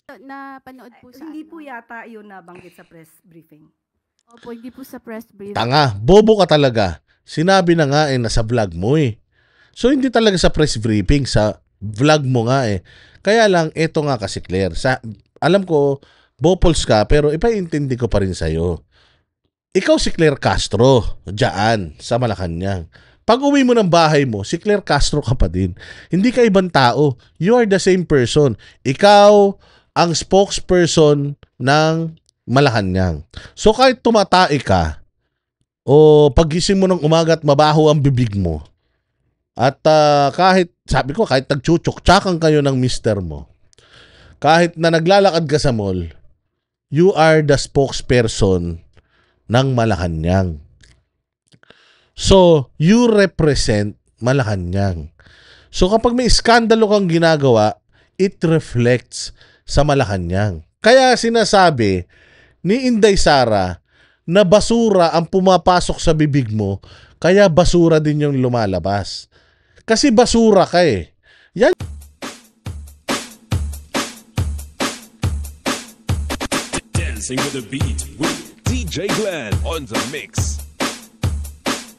Napanood po sa Hindi po yata yun nabanggit sa press briefing. Opo, hindi po sa press briefing. Tanga, bobo ka talaga. Sinabi na nga nasa vlog mo eh. So hindi talaga sa press briefing, sa vlog mo nga eh. Kaya lang, eto nga kasi Claire, alam ko, bopols ka, pero ipaintindi ko pa rin sa'yo. Ikaw si Claire Castro, dyan, sa Malacanang. Pag uwi mo ng bahay mo, si Claire Castro ka pa din. Hindi ka ibang tao. You are the same person. Ikaw ang spokesperson ng Malacanang. So kahit tumatai ka, o pagising mo ng umaga at mabaho ang bibig mo, at kahit, sabi ko, kahit nagchuchuk-tsakan kayo ng mister mo, kahit na naglalakad ka sa mall, you are the spokesperson ng Malacanang. So, you represent Malacanang. So, kapag may iskandalo kang ginagawa, it reflects sa Malacanang. Kaya sinasabi ni Inday Sara na basura ang pumapasok sa bibig mo, kaya basura din yung lumalabas. Kasi basura ka eh. Yan. Dancing with the beat with DJ Glenn on the mix.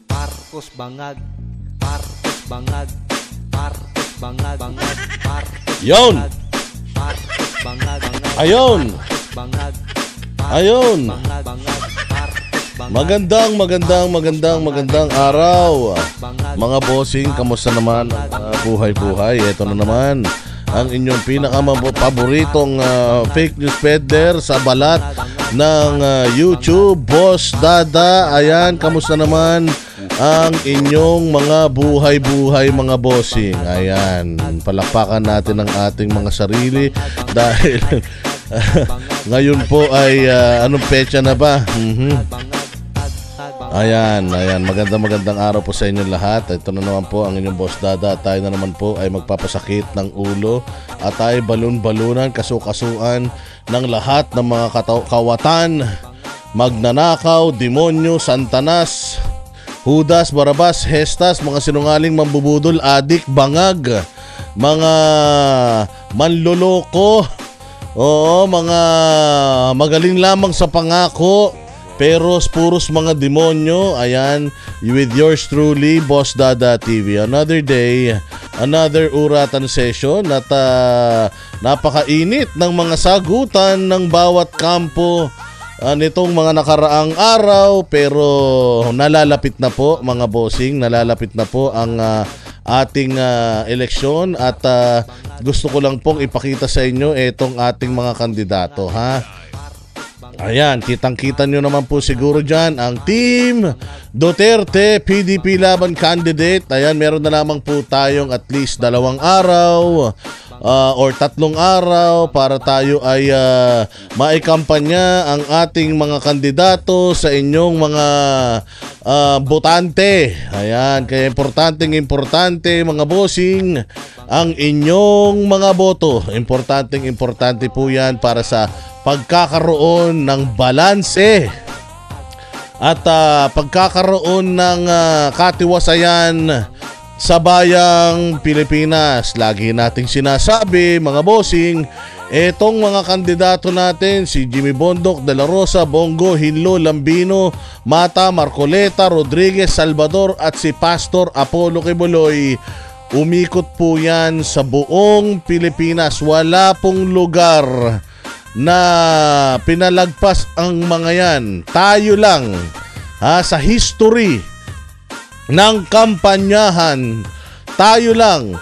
Marcos Bangag, Marcos Bangag, Marcos Bangag, Bangag, Marcos Yon. Marcos Bangag, Ayon. Bangag, Ayon. Bangag, Bangag, Magandang araw. Mga bossing, kamusta naman ang buhay-buhay? Ito na naman ang inyong pinaka-paboritong fake news peddler sa balat ng YouTube, Boss Dada. Ayan, kamusta naman ang inyong mga buhay-buhay, mga bossing? Ayan, palakpakan natin ang ating mga sarili dahil ngayon po ay anong petsa na ba? Ayan, magandang araw po sa inyo lahat. Ito na naman po ang inyong Boss Dada. Tayo na naman po ay magpapasakit ng ulo at tayo balun-balunan, kasukasuan ng lahat ng mga kawatan, magnanakaw, demonyo, santanas, Judas, Barabas, Hestas, mga sinungaling, mambubudol, adik, bangag, mga manloloko, oo, mga magaling lamang sa pangako, pero puros mga demonyo. Ayan, with yours truly, Boss Dada TV. Another day, another uratan session at napakainit ng mga sagutan ng bawat kampo nitong mga nakaraang araw, pero nalalapit na po mga bossing, nalalapit na po ang ating eleksyon at gusto ko lang pong ipakita sa inyo itong ating mga kandidato, ha. Ayan, kitang-kita nyo naman po siguro dyan ang Team Duterte PDP Laban candidate. Ayan, meron na lamang po tayong at least 2 araw or 3 araw para tayo ay maikampanya ang ating mga kandidato sa inyong mga botante. Ayan, kaya importante mga bossing ang inyong mga boto. Importante po yan para sa pagkakaroon ng balanse at pagkakaroon ng katiwasayan sa bayang Pilipinas. Lagi nating sinasabi mga bossing, etong mga kandidato natin, si Jimmy Bondoc, De La Rosa, Bongo, Hinlo, Lambino, Mata, Marcoleta, Rodriguez, Salvador at si Pastor Apollo Kibuloy, umikot po yan sa buong Pilipinas. Wala pong lugar na pinalagpas ang mga yan. Tayo lang sa history ng kampanyahan, tayo lang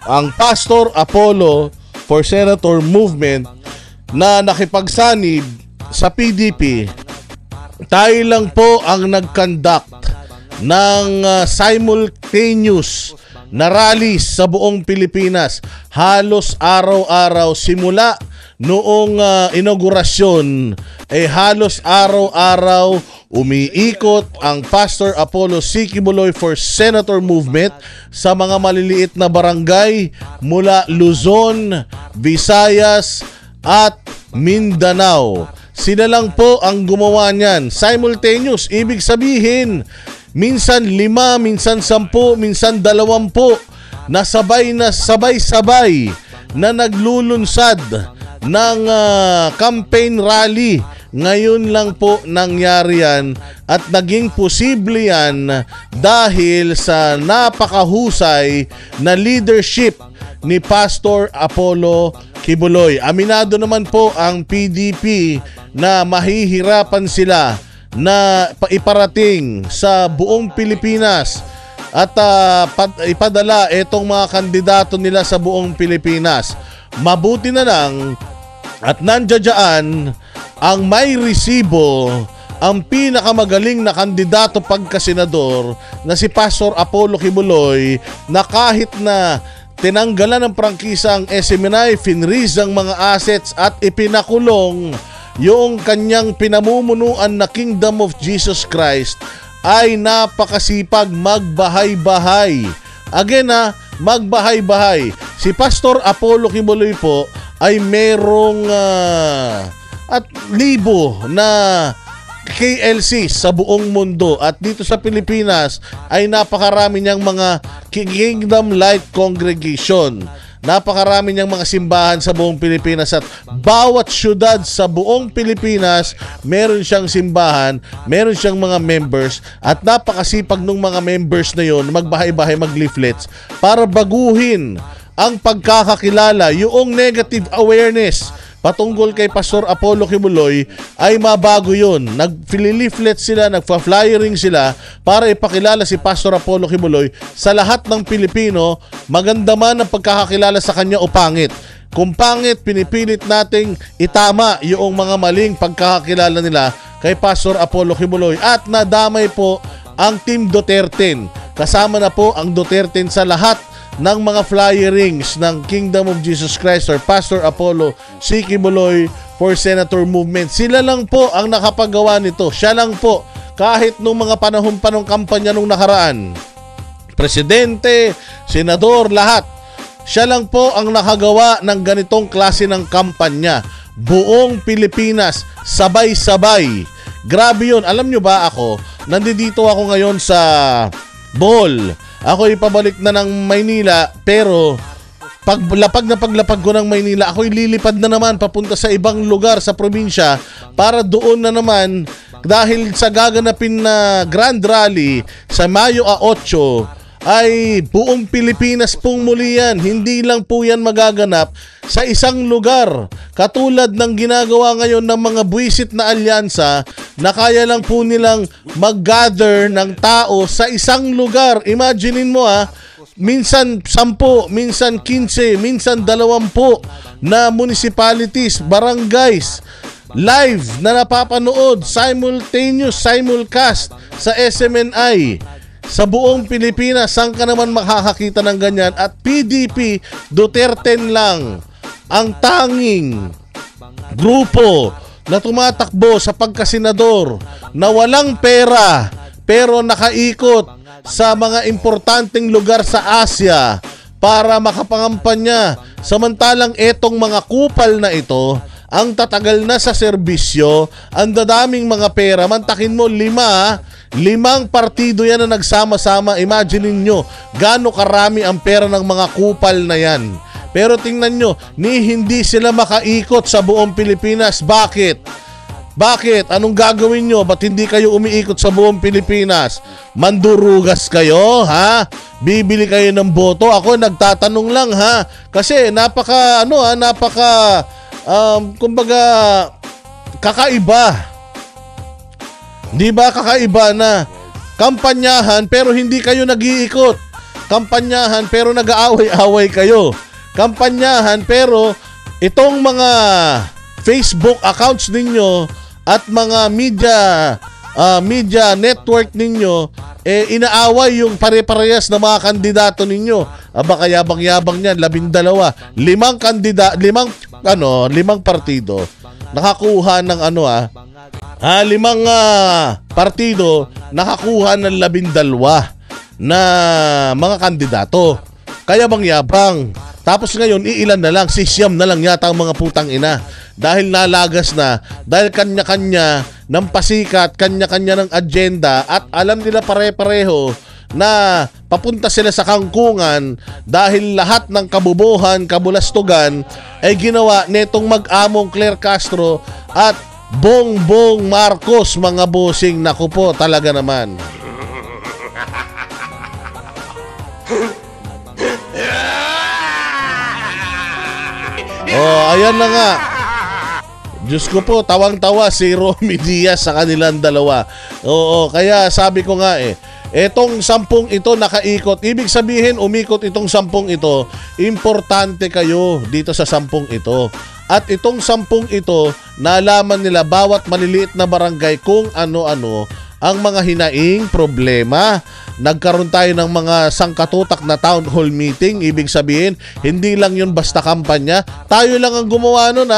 ang Pastor Apollo for Senator movement na nakipagsanib sa PDP. Tayo lang po ang nag-conduct ng simultaneous na rallies sa buong Pilipinas. Halos araw-araw simula noong inaugurasyon, halos araw-araw umiikot ang Pastor Apollo C. Kibuloy for Senator movement sa mga maliliit na barangay mula Luzon, Visayas at Mindanao. Sila lang po ang gumawa niyan. Simultaneous, ibig sabihin, minsan 5, minsan 10, minsan 20 na sabay-sabay na naglulunsad ng campaign rally. Ngayon lang po nangyari yan at naging posible yan dahil sa napakahusay na leadership ni Pastor Apollo Kibuloy. Aminado naman po ang PDP na mahihirapan sila na iparating sa buong Pilipinas at ipadala itong mga kandidato nila sa buong Pilipinas. Mabuti na lang at nandiyan ang may resibo, ang pinakamagaling na kandidato pagkasenador na si Pastor Apollo Kibuloy, na kahit na tinanggalan ng prangkisa ang SMNI, finreeze ang mga assets at ipinakulong yung kanyang pinamumunuan na Kingdom of Jesus Christ, ay napakasipag magbahay-bahay. Again magbahay-bahay. Si Pastor Apollo Kibuloy po ay merong at libo na KLC sa buong mundo, at dito sa Pilipinas ay napakarami niyang mga Kingdom Light Congregation. Napakarami niyang mga simbahan sa buong Pilipinas, at bawat syudad sa buong Pilipinas meron siyang simbahan, meron siyang mga members, at napakasipag ng mga members na yon magbahay-bahay, mag-leaflets para baguhin ang pagkakakilala, yung negative awareness patungkol kay Pastor Apollo Kibuloy ay mabago yun. Nag-leaflet sila, nagfa-flyering sila para ipakilala si Pastor Apollo Kibuloy sa lahat ng Pilipino, maganda man ang pagkakakilala sa kanya o pangit. Kung pangit, pinipilit nating itama yung mga maling pagkakakilala nila kay Pastor Apollo Kibuloy, at nadamay po ang Team Duterte. Kasama na po ang Duterte sa lahat ng mga flyerings ng Kingdom of Jesus Christ or Pastor Apollo C. Kibuloy for Senator Movement. Sila lang po ang nakapagawa nito. Siya lang po. Kahit nung mga panahon pa ng kampanya nung nakaraan, presidente, senador, lahat, siya lang po ang nakagawa ng ganitong klase ng kampanya. Buong Pilipinas, sabay-sabay. Grabe yun. Alam nyo ba ako, nandito ako ngayon sa Bohol. Ako ipabalik na ng Maynila, pero paglapag ko ng Maynila, ako ililipad na naman papunta sa ibang lugar sa probinsya para doon na naman, dahil sa gaganapin na Grand Rally sa Mayo 8 ay buong Pilipinas pong muli yan. Hindi lang po yan magaganap sa isang lugar. Katulad ng ginagawa ngayon ng mga buwisit na alyansa na kaya lang po nilang mag-gather ng tao sa isang lugar. Imaginein mo minsan 10, minsan 15, minsan 20 na municipalities, barangays, live na napapanood, simulcast sa SMNI. Sa buong Pilipinas, saan ka naman makakakita ng ganyan? At PDP, Duterte lang ang tanging grupo na tumatakbo sa pagkasenador na walang pera pero nakaikot sa mga importanteng lugar sa Asia para makapangampanya. Samantalang etong mga kupal na ito, ang tatagal na sa serbisyo, ang dadaming mga pera, mantakin mo 5 partido yan na nagsama-sama. Imagine nyo gaano karami ang pera ng mga kupal na yan. Pero tingnan nyo, hindi sila makaikot sa buong Pilipinas. Bakit? Anong gagawin nyo? Ba't hindi kayo umiikot sa buong Pilipinas? Mandurugas kayo, ha? Bibili kayo ng boto? Ako nagtatanong lang, ha? Kasi kumbaga kakaiba. Di ba kakaiba na kampanyahan pero hindi kayo nag-iikot? Kampanyahan pero nag-aaway-away kayo. Kampanyahan pero itong mga Facebook accounts ninyo at mga media network ninyo, inaaway yung pare-parehas na mga kandidato ninyo. Aba, kayabang-yabang niyan, 12. 5 partido nakakuha ng 5 partido nakakuha ng 12 na mga kandidato. Kaya yabang. Tapos ngayon, iilan na lang, 6 na lang yata ang mga putang ina. Dahil nalagas na, dahil kanya-kanya ng pasikat, kanya-kanya ng agenda, at alam nila pare-pareho na papunta sila sa kangkungan dahil lahat ng kabubuhan, kabulastugan ay ginawa netong mag-among Claire Castro at Bongbong Marcos, mga bossing. Naku po, talaga naman. Oh, ayan na nga. Diyos ko po, tawang-tawa si Romy Diaz sa kanilang dalawa. Oo, kaya sabi ko nga etong 10 ito nakaikot. Ibig sabihin, umikot itong 10 ito. Importante kayo dito sa 10 ito. At itong 10 ito, nalaman nila bawat maliliit na barangay kung ano-ano ang mga hinaing problema. Nagkaroon tayo ng mga sangkatutak na town hall meeting. Ibig sabihin, hindi lang yun basta kampanya. Tayo lang ang gumawa nun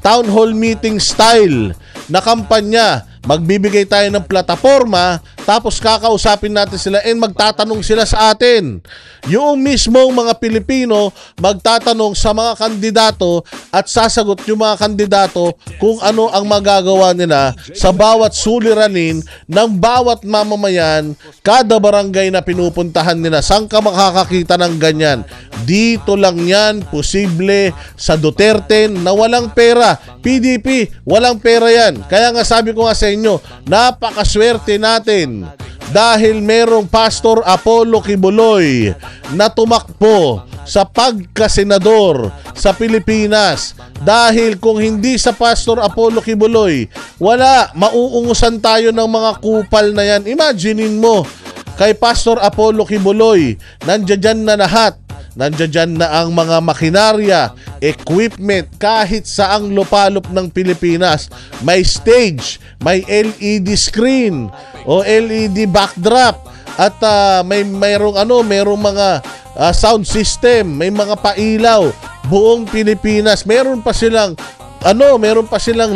town hall meeting style na kampanya. Magbibigay tayo ng plataforma, tapos kakausapin natin sila and magtatanong sila sa atin. Yung mismong mga Pilipino magtatanong sa mga kandidato at sasagot yung mga kandidato kung ano ang magagawa nila sa bawat suliranin ng bawat mamamayan, kada barangay na pinupuntahan nila. Saan ka makakakita ng ganyan? Dito lang yan posible sa Duterte na walang pera. PDP, walang pera yan. Kaya nga sabi ko nga sa inyo, napakaswerte natin dahil merong Pastor Apollo Kibuloy na tumakbo sa pagkasenador sa Pilipinas. Dahil kung hindi sa Pastor Apollo Kibuloy, wala, mauungusan tayo ng mga kupal na yan. Imaginein mo, kay Pastor Apollo Kibuloy, nandiyan na lahat. Nandiyan na ang mga makinarya, equipment, kahit saang lupalop ng Pilipinas. May stage, may LED screen o LED backdrop at merong mga sound system, may mga pailaw, buong Pilipinas. Meron pa silang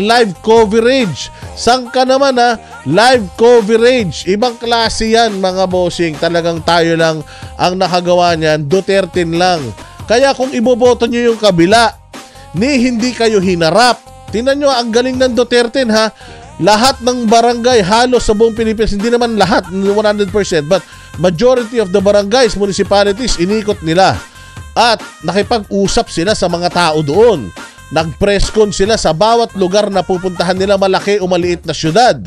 live coverage. Saan ka naman live coverage. Ibang klase yan, mga bossing. Talagang tayo lang ang nakagawa niyan. Duterte lang. Kaya kung iboboto nyo yung kabila, hindi kayo hinarap. Tingnan nyo, ang galing ng Duterte Lahat ng barangay, halos sa buong Pilipinas, hindi naman lahat, 100%, but majority of the barangays, municipalities, inikot nila. At nakipag-usap sila sa mga tao doon. Nag-press con sila sa bawat lugar na pupuntahan nila, malaki o maliit na syudad.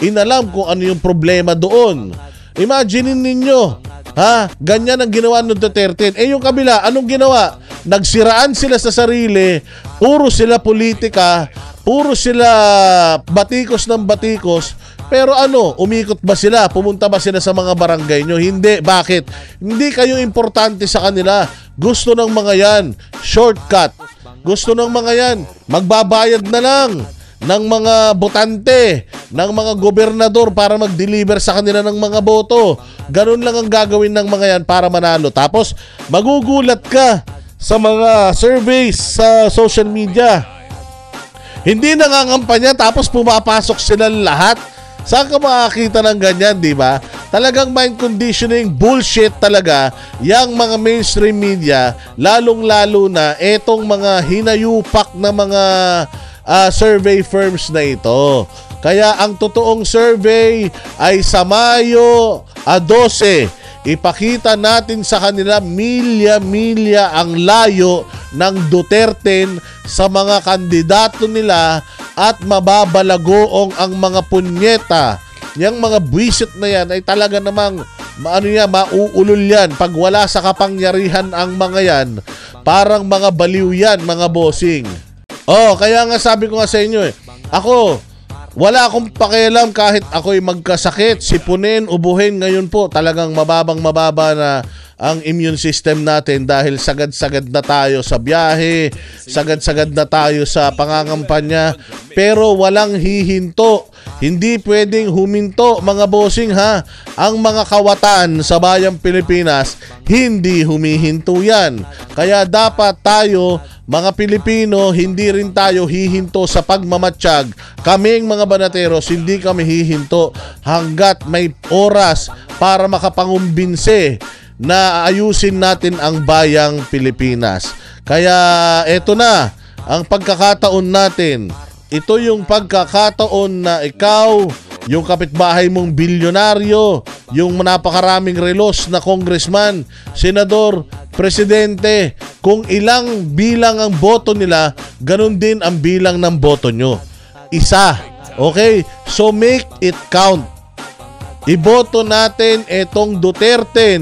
Inalam kung ano yung problema doon. Imaginin ninyo, ganyan ang ginawa ng Duterte. Yung kabila, anong ginawa? Nagsiraan sila sa sarili, puro sila politika, puro sila batikos ng batikos. Pero umikot ba sila? Pumunta ba sila sa mga barangay nyo? Hindi. Bakit? Hindi kayo importante sa kanila. Gusto ng mga yan, shortcut. Gusto ng mga yan, magbabayad na lang ng mga botante, ng mga gobernador para mag-deliver sa kanila ng mga boto. Ganun lang ang gagawin ng mga yan para manalo. Tapos, magugulat ka sa mga surveys sa social media. Hindi nangangampanya tapos pumapasok sila lahat. Saan ka makakita ng ganyan, di ba? Talagang mind conditioning bullshit talaga yang mga mainstream media, lalong-lalo na etong mga hinayupak na mga survey firms na ito. Kaya ang totoong survey ay sa Mayo 12. Ipakita natin sa kanila milya-milya ang layo ng Duterte sa mga kandidato nila at mababalagoong ang mga punyeta. Yang mga buwisit na yan ay talaga namang mauulol yan. Pag wala sa kapangyarihan ang mga yan, parang mga baliw yan, mga bossing. Kaya nga sabi ko nga sa inyo ako, wala akong pakialam kahit ako'y magkasakit, sipunin, ubuhin. Ngayon po, talagang mababa na ang immune system natin dahil sagad-sagad na tayo sa biyahe, sagad-sagad na tayo sa pangangampanya, pero walang hihinto. Hindi pwedeng huminto, mga bossing Ang mga kawatan sa bayang Pilipinas, hindi humihinto yan. Kaya dapat tayo, mga Pilipino, hindi rin tayo hihinto sa pagmamatsyag. Kaming mga banateros, hindi kami hihinto hanggat may oras para makapangumbinse na ayusin natin ang bayang Pilipinas. Kaya eto na ang pagkakataon natin. Ito yung pagkakataon na ikaw, yung kapitbahay mong bilyonaryo, yung napakaraming relos na congressman, senador, presidente, kung ilang bilang ang boto nila, ganun din ang bilang ng boto nyo. Isa. Okay? So make it count. Iboto natin etong Duterte.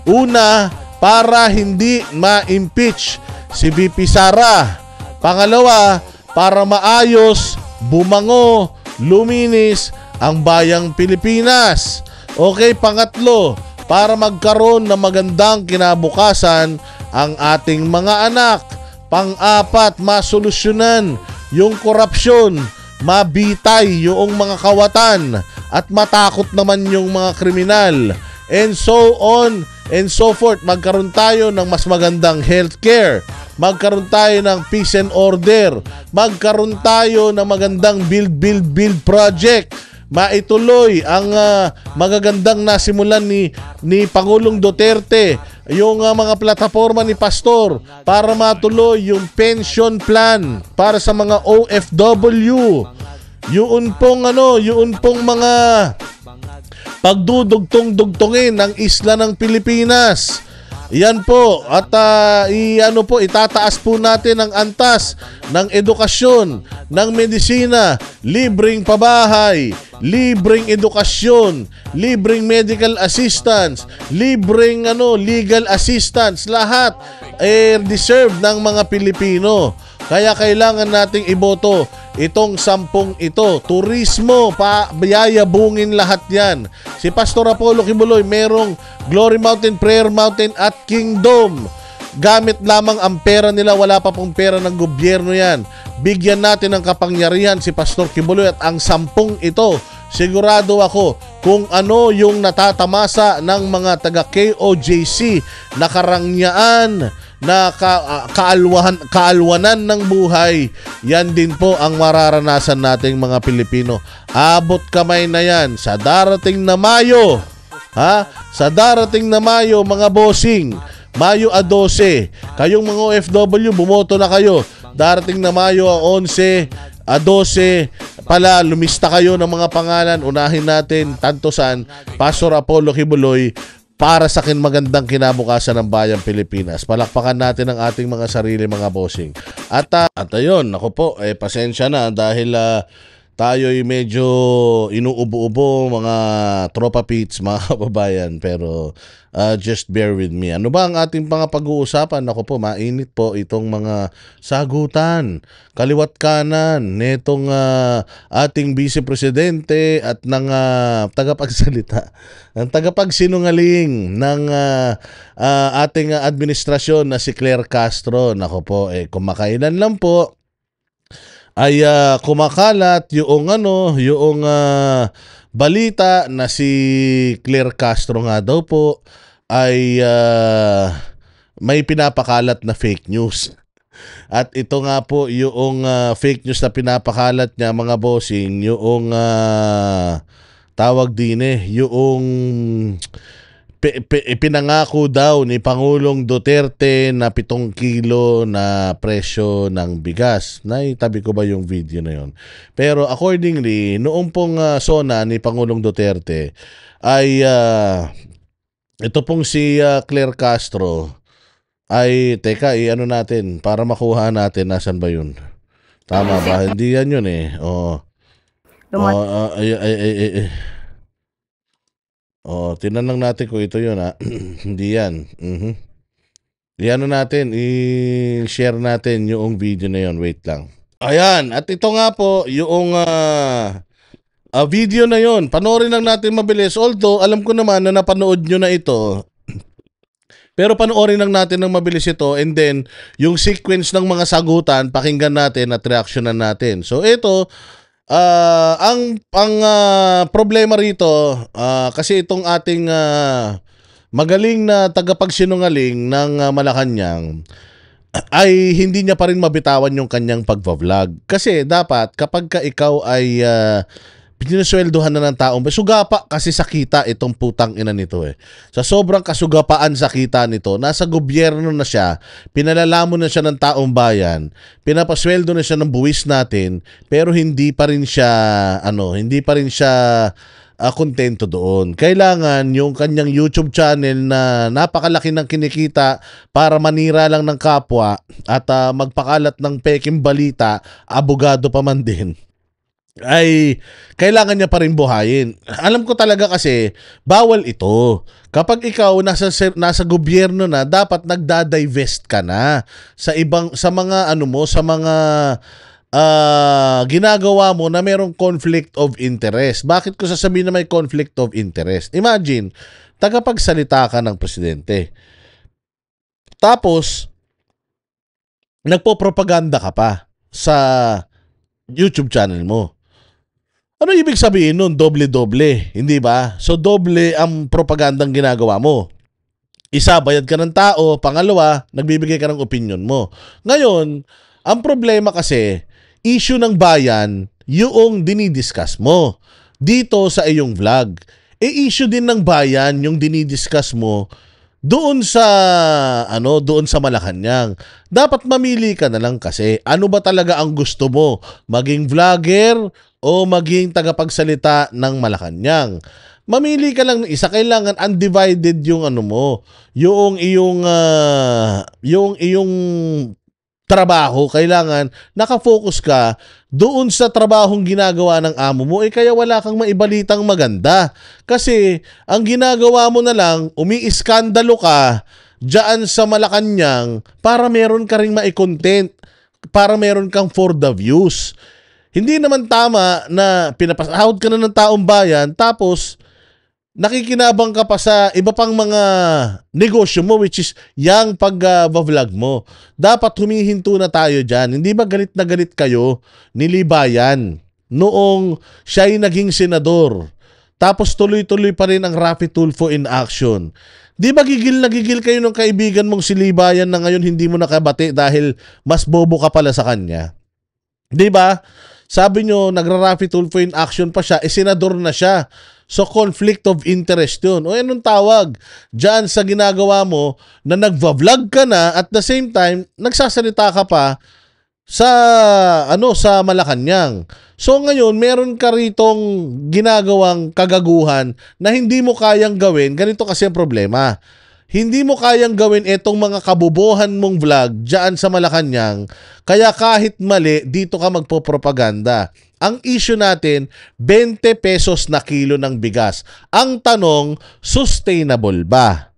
Una, para hindi ma-impeach si VP Sara. Pangalawa, para maayos, bumango, luminis ang bayang Pilipinas. Okay, pangatlo, para magkaroon ng magandang kinabukasan ang ating mga anak. Pang-apat, masolusyonan yung korupsyon, mabitay yung mga kawatan, at matakot naman yung mga kriminal. And so on and so forth. Magkaroon tayo ng mas magandang healthcare. Magkaroon tayo ng peace and order. Magkaroon tayo ng magandang build project. Maituloy ang magagandang nasimulan ni Pangulong Duterte, yung mga plataforma ni Pastor para matuloy yung pension plan para sa mga OFW. Yun pong mga pagdudugtong-dugtongin ng isla ng Pilipinas. Yan po. At itataas po natin ang antas ng edukasyon, ng medisina, libreng pabahay, libreng edukasyon, libreng medical assistance, libreng legal assistance. Lahat deserve ng mga Pilipino. Kaya kailangan nating iboto itong 10 ito. Turismo, yayabungin lahat yan. Si Pastor Apollo Kibuloy, merong Glory Mountain, Prayer Mountain at Kingdom. Gamit lamang ang pera nila, wala pa pong pera ng gobyerno yan. Bigyan natin ng kapangyarihan si Pastor Kibuloy at ang 10 ito. Sigurado ako kung ano yung natatamasa ng mga taga KOJC na karangyaan, na kaalwanan ng buhay, yan din po ang mararanasan nating mga Pilipino. Abot kamay na yan sa darating na Mayo. Sa darating na Mayo, mga bossing, Mayo 12, kayong mga OFW, bumoto na kayo. Darating na Mayo 11, 12, pala, lumista kayo ng mga pangalan. Unahin natin, tantosan, Pastor Apollo Kibuloy, para sa akin magandang kinabukasan ng bayang Pilipinas. Palakpakan natin ang ating mga sarili, mga bossing. At ayun, ako po, pasensya na dahil tayo'y medyo inuubo-ubo, mga tropa pits, mga kababayan. Pero just bear with me. Ano ba ang ating mga pag-uusapan? Ako po, mainit po itong mga sagutan, kaliwat kanan, netong ating Vice Presidente at ng tagapagsalita, ang tagapagsinungaling ng ating administrasyon na si Claire Castro. Nako po, kumakailan lang po ay kumakalat yung balita na si Claire Castro nga daw po ay may pinapakalat na fake news. At ito nga po yung fake news na pinapakalat niya, mga bossing, yung tawag din yung pinangako daw ni Pangulong Duterte na 7 kilo na presyo ng bigas. Naitabi ko ba yung video na yon? Pero accordingly, noong pong SONA ni Pangulong Duterte ay ito pong si Claire Castro ay, teka, ano natin para makuha natin, nasan ba yun? Tama ba? Hindi yan yun tinanong natin kung ito yun hindi yan. Iano natin, i-share natin yung video na yun. Wait lang. Ayan, at ito nga po yung video na yun. Panoorin lang natin mabilis. Although, alam ko naman na napanood nyo na ito. Pero panoorin lang natin ng mabilis ito, and then yung sequence ng mga sagutan, pakinggan natin at reaksyonan natin. So ito, ang problema rito, kasi itong ating magaling na tagapagsinungaling ng Malacanang ay hindi niya pa rin mabitawan yung kanyang pagva-vlog. Kasi dapat kapag ka ikaw ay pinusweldohan na ng taong, sugapa kasi sa kita itong putang ina nito Sa sobrang kasugapaan sa kita nito, nasa gobyerno na siya, pinalalamon na siya ng taong bayan, pinapasweldo na siya ng buwis natin, pero hindi pa rin siya kontento doon. Kailangan yung kanyang YouTube channel na napakalaki ng kinikita para manira lang ng kapwa at magpakalat ng peking balita, abogado pa man din, ay kailangan niya pa rin buhayin. Alam ko talaga kasi bawal ito. Kapag ikaw nasa gobyerno na, dapat nagda-divest ka na sa mga ginagawa mo na merong conflict of interest. Bakit ko sasabihin na may conflict of interest? Imagine, tagapagsalita ka ng presidente. Tapos nagpo-propaganda ka pa sa YouTube channel mo. Ano ibig sabihin nun? Doble-doble, hindi ba? So, doble ang propagandang ginagawa mo. Isa, bayad ka ng tao. Pangalawa, nagbibigay ka ng opinion mo. Ngayon, ang problema kasi, issue ng bayan, yung dinidiscuss mo dito sa iyong vlog. Issue din ng bayan yung dinidiscuss mo doon sa Malacanang. Dapat mamili ka na lang kasi ano ba talaga ang gusto mo? Maging vlogger o maging tagapagsalita ng Malacanang? Mamili ka lang ng isa. Kailangan undivided yung yung iyong trabaho. Kailangan nakafocus ka doon sa trabahong ginagawa ng amo mo, kaya wala kang maibalitang maganda. Kasi ang ginagawa mo na lang, umi-iskandalo ka dyan sa Malacanang para meron ka ring mai-content, para meron kang for the views. Hindi naman tama na pinapasahod ka na ng taong bayan, tapos nakikinabang ka pa sa iba pang mga negosyo mo, which is yung pag-vlog mo. Dapat humihinto na tayo dyan. Hindi ba galit na galit kayo ni Libayan noong siya'y naging senador? Tapos tuloy-tuloy pa rin ang Raffy Tulfo in action. Di ba gigil na gigil kayo ng kaibigan mong si Libayan na ngayon hindi mo nakabati dahil mas bobo ka pala sa kanya? Di ba? Sabi nyo, nagra-Raffy Tulfo in action pa siya, senador na siya. So, conflict of interest yun. O anong tawag? Diyan sa ginagawa mo na nagva-vlog ka na at the same time, nagsasalita ka pa sa Malacanang. So, ngayon, meron ka ritong ginagawang kagaguhan na hindi mo kayang gawin. Ganito kasi ang problema. Hindi mo kayang gawin itong mga kabubuhan mong vlog diyan sa Malacanang, kaya kahit mali, dito ka magpo-propaganda. Ang issue natin, 20 pesos na kilo ng bigas. Ang tanong, sustainable ba?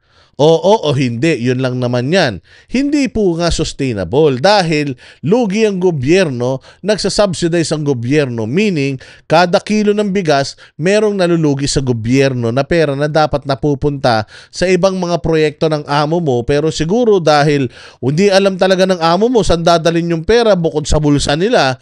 Oo o hindi, yun lang naman yan. Hindi po nga sustainable dahil lugi ang gobyerno, nagsasubsidize ang gobyerno, meaning kada kilo ng bigas, merong nalulugi sa gobyerno na pera na dapat napupunta sa ibang mga proyekto ng amo mo, pero siguro dahil hindi alam talaga ng amo mo saan dadalhin yung pera bukod sa bulsa nila,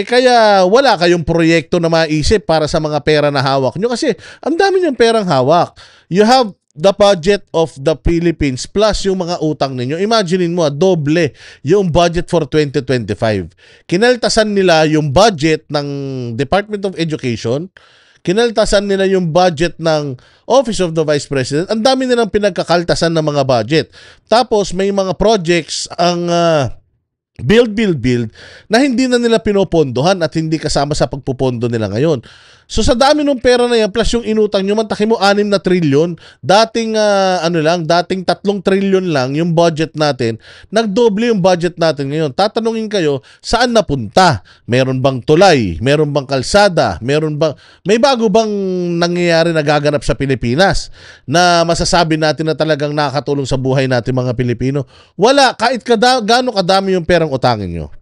kaya wala kayong proyekto na maisip para sa mga pera na hawak nyo kasi ang dami niyong perang hawak. You have the budget of the Philippines plus yung mga utang ninyo. Imaginein mo, doble yung budget for 2025. Kinaltasan nila yung budget ng Department of Education, kinaltasan nila yung budget ng Office of the Vice President. Ang dami nilang pinagkakaltasan ng mga budget. Tapos may mga projects ang build na hindi na nila pinopondohan at hindi kasama sa pagpupondo nila ngayon. So sa dami ng pera na yan plus yung inutang nyo, mantakin mo 6 na trilyon, dating dating 3 trilyon lang yung budget natin, nagdoble yung budget natin ngayon. Tatanungin kayo, saan napunta? Meron bang tulay? Meron bang kalsada? May bago bang nangyayari na gaganap sa Pilipinas na masasabi natin na talagang nakakatulong sa buhay natin mga Pilipino? Wala, kahit gaano kadami yung perang utangin nyo.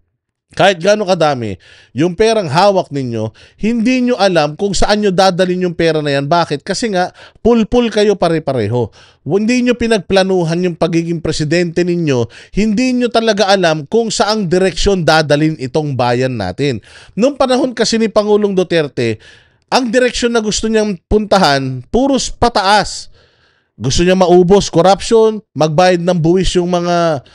Kahit gaano kadami, yung perang hawak ninyo, hindi nyo alam kung saan nyo dadalhin yung pera na yan. Bakit? Kasi nga, pulpul kayo pare-pareho. Hindi nyo pinagplanuhan yung pagiging presidente ninyo. Hindi nyo talaga alam kung saang direksyon dadalhin itong bayan natin. Noong panahon kasi ni Pangulong Duterte, ang direksyon na gusto niyang puntahan, puros pataas. Gusto niya maubos corruption, magbayad ng buwis yung mga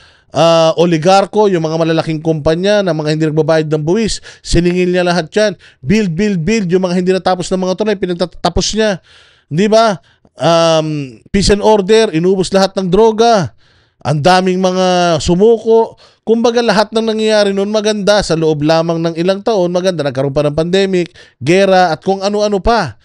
oligarko, yung mga malalaking kumpanya na mga hindi nagbabayad ng buwis, siningil niya lahat yan. Build, yung mga hindi natapos ng mga tulay, pinagtatapos niya. Di ba? Peace and order, inubos lahat ng droga. Ang daming mga sumuko. Kumbaga lahat ng nangyayari noon maganda. Sa loob lamang ng ilang taon, maganda. Nagkaroon pa ng pandemic, gera, at kung ano-ano pa.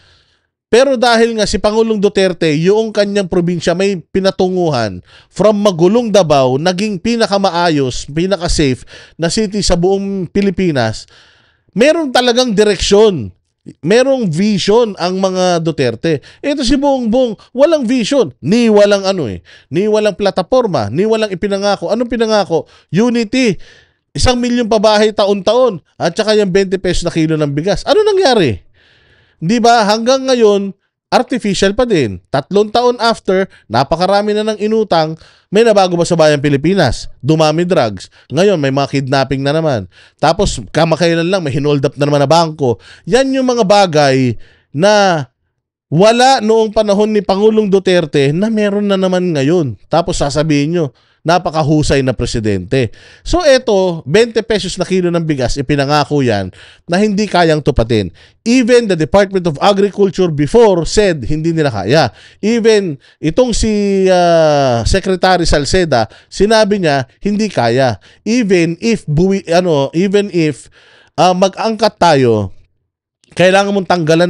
Pero dahil nga si Pangulong Duterte, yung kanyang probinsya may pinatunguhan from magulong Davao, naging pinakamaayos, pinaka-safe na city sa buong Pilipinas, meron talagang direksyon. Merong vision ang mga Duterte. Ito si Bongbong, walang vision. Ni walang ni walang plataforma, ni walang ipinangako. Anong pinangako? Unity. 1,000,000 pabahay taon-taon. At saka yung 20 pesos na kilo ng bigas. Ano nangyari? Di ba? Hanggang ngayon, artificial pa din. 3 taon after, napakarami na ng inutang, may nabago ba sa bayang Pilipinas? Dumami drugs. Ngayon, may mga kidnapping na naman. Tapos, kamakailan lang, may hinold up na naman na bangko. Yan yung mga bagay na wala noong panahon ni Pangulong Duterte na meron na naman ngayon. Tapos sasabihin nyo, napakahusay na presidente. So eto, 20 pesos na kilo ng bigas, ipinangako yan na hindi kayang tupatin. Even the Department of Agriculture before said hindi nila kaya. Even itong si Secretary Salceda, sinabi niya hindi kaya. Even if mag-angkat tayo, kailangan mong tanggalan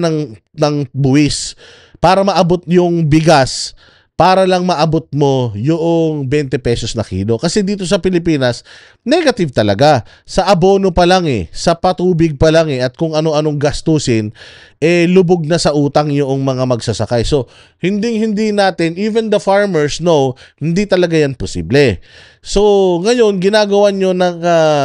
ng buwis para maabot yung bigas, para lang maabot mo yung 20 pesos na kilo. Kasi dito sa Pilipinas, negative talaga. Sa abono pa lang sa patubig pa lang at kung ano-anong gastusin, lubog na sa utang yung mga magsasakay. So, hindi natin, even the farmers know, hindi talaga yan posible. So, ngayon, ginagawa nyo ng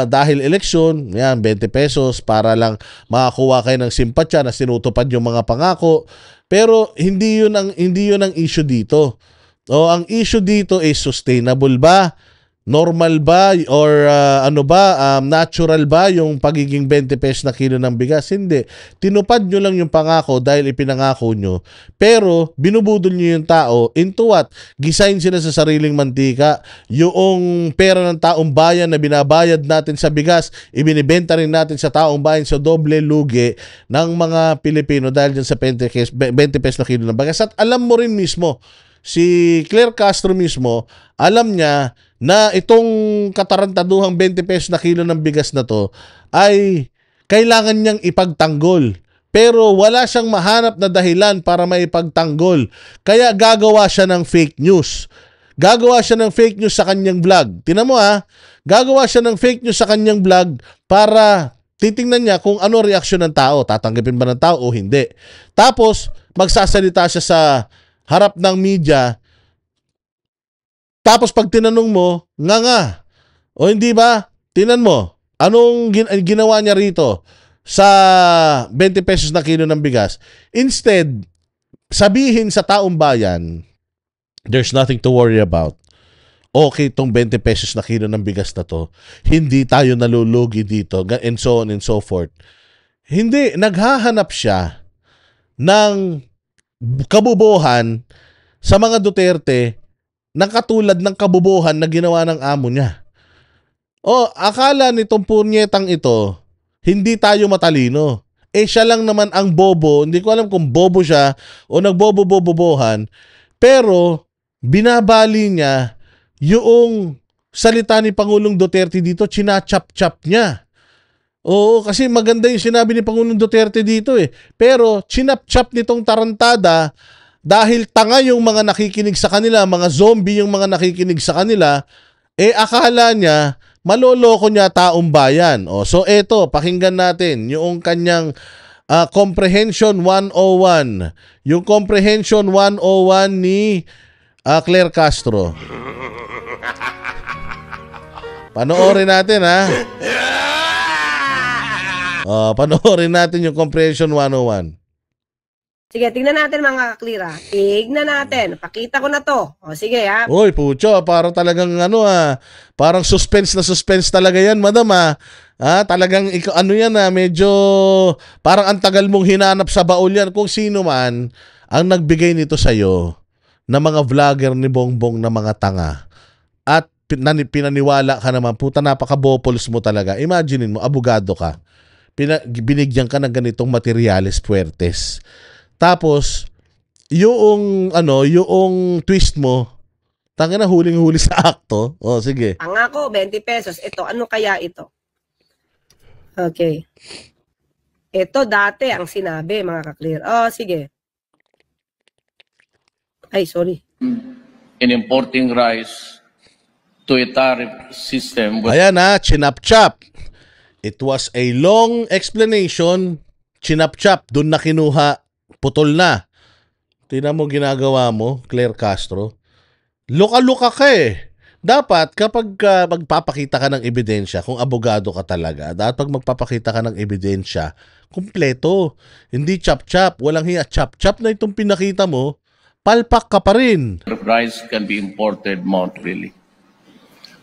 dahil eleksyon, yan, 20 pesos para lang makakuha kayo ng simpatya na sinutupad yung mga pangako. Pero hindi yun ang issue dito. Ang issue dito is sustainable ba? Normal ba? Or natural ba yung pagiging 20 pesos na kilo ng bigas? Hindi. Tinupad nyo lang yung pangako dahil ipinangako nyo. Pero binubudol nyo yung tao into what? Gisahin sila sa sariling mantika. Yung pera ng taong bayan na binabayad natin sa bigas, ibinibenta rin natin sa taong bayan sa doble lugi ng mga Pilipino dahil dyan sa 20 pesos na kilo ng bigas. At alam mo rin mismo, si Claire Castro mismo, alam niya na itong katarantaduhang 20 pesos na kilo ng bigas na to ay kailangan niyang ipagtanggol. Pero wala siyang mahanap na dahilan para maipagtanggol. Kaya gagawa siya ng fake news. Gagawa siya ng fake news sa kanyang vlog. Tingnan mo gagawa siya ng fake news sa kanyang vlog para titingnan niya kung ano reaksyon ng tao. Tatanggapin ba ng tao o hindi. Tapos magsasalita siya sa harap ng media. Tapos pag tinanong mo, nga. O hindi ba? Tinan mo, anong ginawa niya rito sa 20 pesos na kilo ng bigas? Instead, sabihin sa taong bayan, there's nothing to worry about. Okay, itong 20 pesos na kilo ng bigas na to. Hindi tayo nalulugi dito, and so on and so forth. Hindi, naghahanap siya ng kabubuhan sa mga Duterte na katulad ng kabubuhan na ginawa ng amo niya. Akala nitong punyetang ito, hindi tayo matalino. Siya lang naman ang bobo. Hindi ko alam kung bobo siya o nagbobo-bobobohan. Pero, binabali niya yung salita ni Pangulong Duterte dito, chinachap-chap niya. Oo, kasi maganda yung sinabi ni Pangulong Duterte dito Pero, chinap-chap nitong tarantada dahil tanga yung mga nakikinig sa kanila, mga zombie yung mga nakikinig sa kanila, akala niya, maloloko niya taong bayan. So eto, pakinggan natin yung kanyang Comprehension 101. Yung Comprehension 101 ni Claire Castro. Panoorin natin panoorin natin yung Comprehension 101. Sige, tingnan natin mga kaklira. Tignan natin. Pakita ko na to. Sige Uy, pucho, parang talagang parang suspense na suspense talaga yan, madam talagang yan medyo parang ang tagal mong hinanap sa baul yan kung sino man ang nagbigay nito sa'yo na mga vlogger ni Bongbong na mga tanga. At pinaniwala ka naman, puta, napaka-bopols mo talaga. Imaginein mo, abogado ka. Binigyan ka ng ganitong materyales puertes. Tapos, yung twist mo, tanga na huling-huli sa akto. Sige. Ang ako, 20 pesos. Ito, ano kaya ito? Okay. Ito dati ang sinabi, mga kaklir. Sige. Ay, sorry. in importing rice to a tariff system with Ayan na, chinap-chap. It was a long explanation. Chinap-chap, doon na kinuha. Putol na. Tingnan mo ginagawa mo, Claire Castro. Luka-luka ka eh. Dapat kapag magpapakita ka ng ebidensya, kung abogado ka talaga, dapat pag magpapakita ka ng ebidensya, kumpleto. Hindi chap-chap, walang hiya. Chap-chap na itong pinakita mo, palpak ka pa rin. rice can be imported monetarily.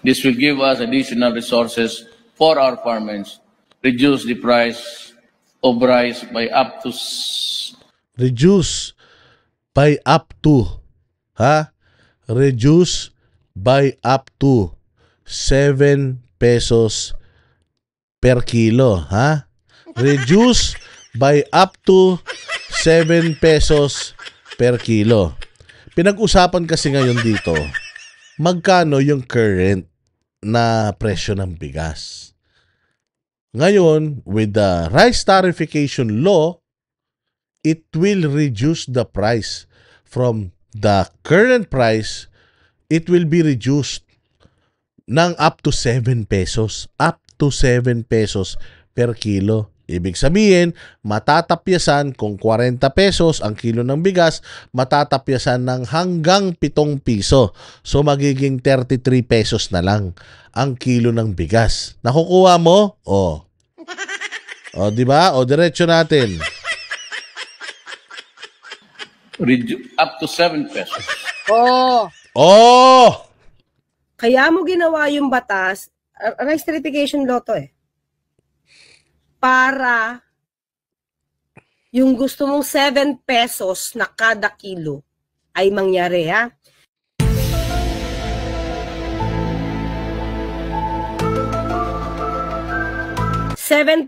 This will give us additional resources for our farmers, reduce the price of rice by up to Reduce by up to, Reduce by up to 7 pesos per kilo, Reduce by up to 7 pesos per kilo. Pinag-usapan kasi ngayon dito, magkano yung current na presyo ng bigas. Ngayon, with the rice tariffication law, it will reduce the price from the current price. It will be reduced ng up to 7 pesos. Up to 7 pesos per kilo. Ibig sabihin, matatapyasan kung 40 pesos ang kilo ng bigas, matatapyasan ng hanggang 7 piso. So magiging 33 pesos na lang ang kilo ng bigas. Nakukuha mo? O, di ba? O, diretso natin. up to 7 pesos. Oh! Kaya mo ginawa yung batas, rice tariffication law to para yung gusto mong 7 pesos na kada kilo ay mangyari, 7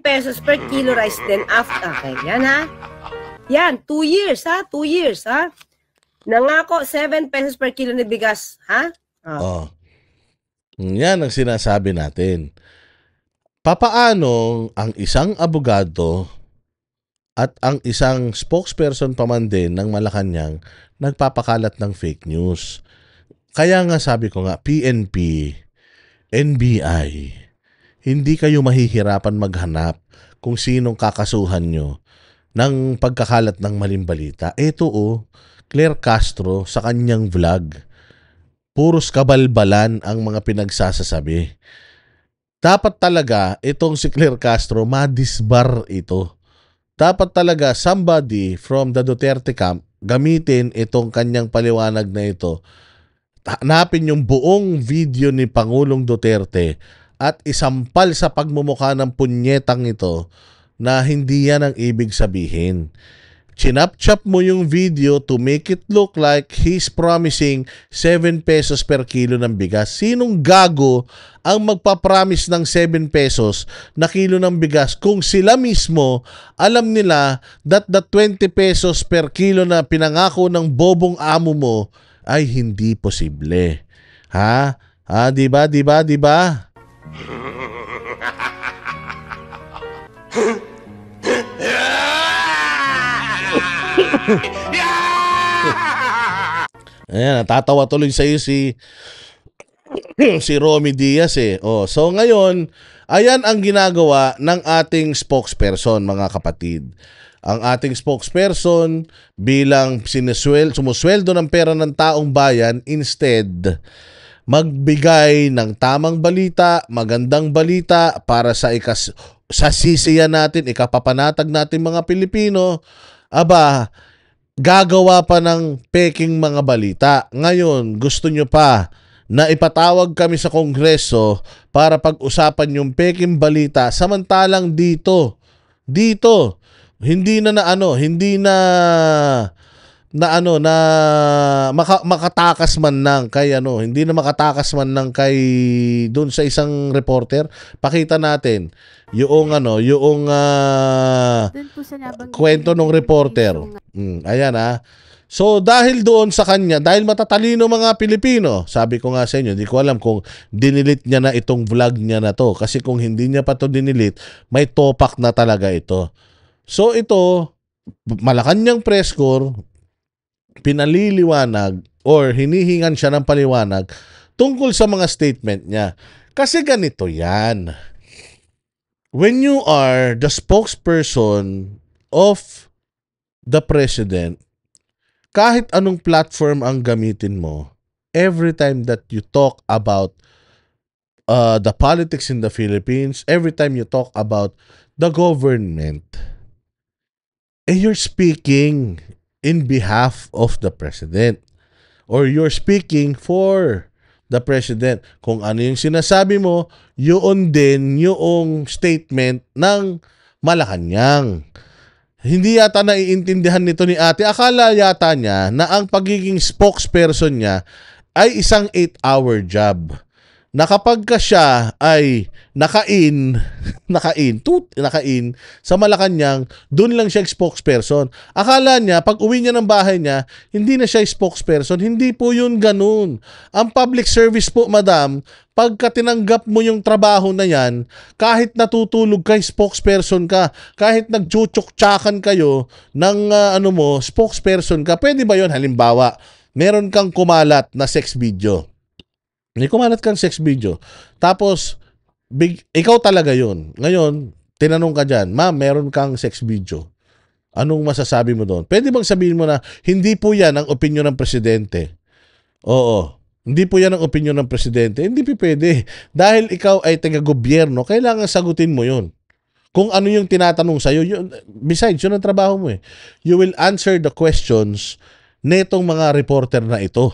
pesos per kilo rice din after. Okay, yan Yan, 2 years 2 years Nangako 7 pesos per kilo na bigas, Yan ang sinasabi natin. Papaano ang isang abogado at ang isang spokesperson pa man din ng Malacanang nagpapakalat ng fake news? Kaya nga sabi ko nga, PNP, NBI, hindi kayo mahihirapan maghanap kung sinong kakasuhan nyo ng pagkakalat ng maling balita. Ito Claire Castro sa kanyang vlog. Puros kabalbalan ang mga pinagsasasabi. Dapat talaga itong si Claire Castro madisbar ito. Dapat talaga somebody from the Duterte camp gamitin itong kanyang paliwanag na ito. Hanapin yung buong video ni Pangulong Duterte at isampal sa pagmumukha ng punyetang ito na hindi yan ang ibig sabihin. Chinap-chap mo yung video to make it look like he's promising 7 pesos per kilo ng bigas. Sinong gago ang magpapromise ng 7 pesos na kilo ng bigas kung sila mismo alam nila that the 20 pesos per kilo na pinangako ng bobong amo mo ay hindi posible. Diba? Ayan, natatawa tuloy sa iyo si Romy Diaz so ngayon, ayan ang ginagawa ng ating spokesperson, mga kapatid. Ang ating spokesperson bilang sumusweldo ng pera ng taong bayan, instead magbigay ng tamang balita, magandang balita para sa sisiyan natin, ikapapanatag natin mga Pilipino, gagawa pa ng peking mga balita. Ngayon, gusto nyo pa na ipatawag kami sa Kongreso para pag-usapan yung peking balita, samantalang dito, hindi makatakas man lang kay hindi na makatakas man lang kay doon sa isang reporter. Pakita natin yung Doon po sa nabanggit kwento ng reporter. Ayan So dahil doon sa kanya, dahil matatalino mga Pilipino, sabi ko nga sa inyo, hindi ko alam kung dinilit niya na itong vlog niya na to. Kasi kung hindi niya pa to dinilit, may topak na talaga ito. So ito, Malacanang press corps, pinaliliwanag or hinihingan siya ng paliwanag tungkol sa mga statement niya. Kasi ganito yan. When you are the spokesperson of the president, kahit anong platform ang gamitin mo, every time that you talk about the politics in the Philippines, every time you talk about the government, you're speaking in behalf of the president or you're speaking for the president. Kung ano yung sinasabi mo, yun din yung statement ng Malacanang. Hindi yata naiintindihan nito ni ate. Akala yata niya na ang pagiging spokesperson niya ay isang 8-hour job. Na kapag ka siya ay nakain sa Malacanang, doon lang siya spokesperson. Akala niya, pag uwi niya ng bahay niya, hindi na siya spokesperson. Hindi po yun ganun. Ang public service po, madam, pagka tinanggap mo yung trabaho na yan, kahit natutulog ka, spokesperson ka. Kahit nagchuchuk-tsakan kayo ng spokesperson ka. Pwede ba yun? Halimbawa, meron kang kumalat na sex video. May kumalat kang sex video. Tapos, ikaw talaga yun. Ngayon, tinanong ka dyan, ma'am, meron kang sex video. Anong masasabi mo doon? Pwede bang sabihin mo na, hindi po yan ang opinyon ng presidente? Oo. Hindi po yan ang opinyon ng presidente. Hindi po pwede. Dahil ikaw ay taga-gobyerno, kailangan sagutin mo yun. Kung ano yung tinatanong sa'yo, besides, yun ang trabaho mo eh. You will answer the questions netong mga reporter na ito.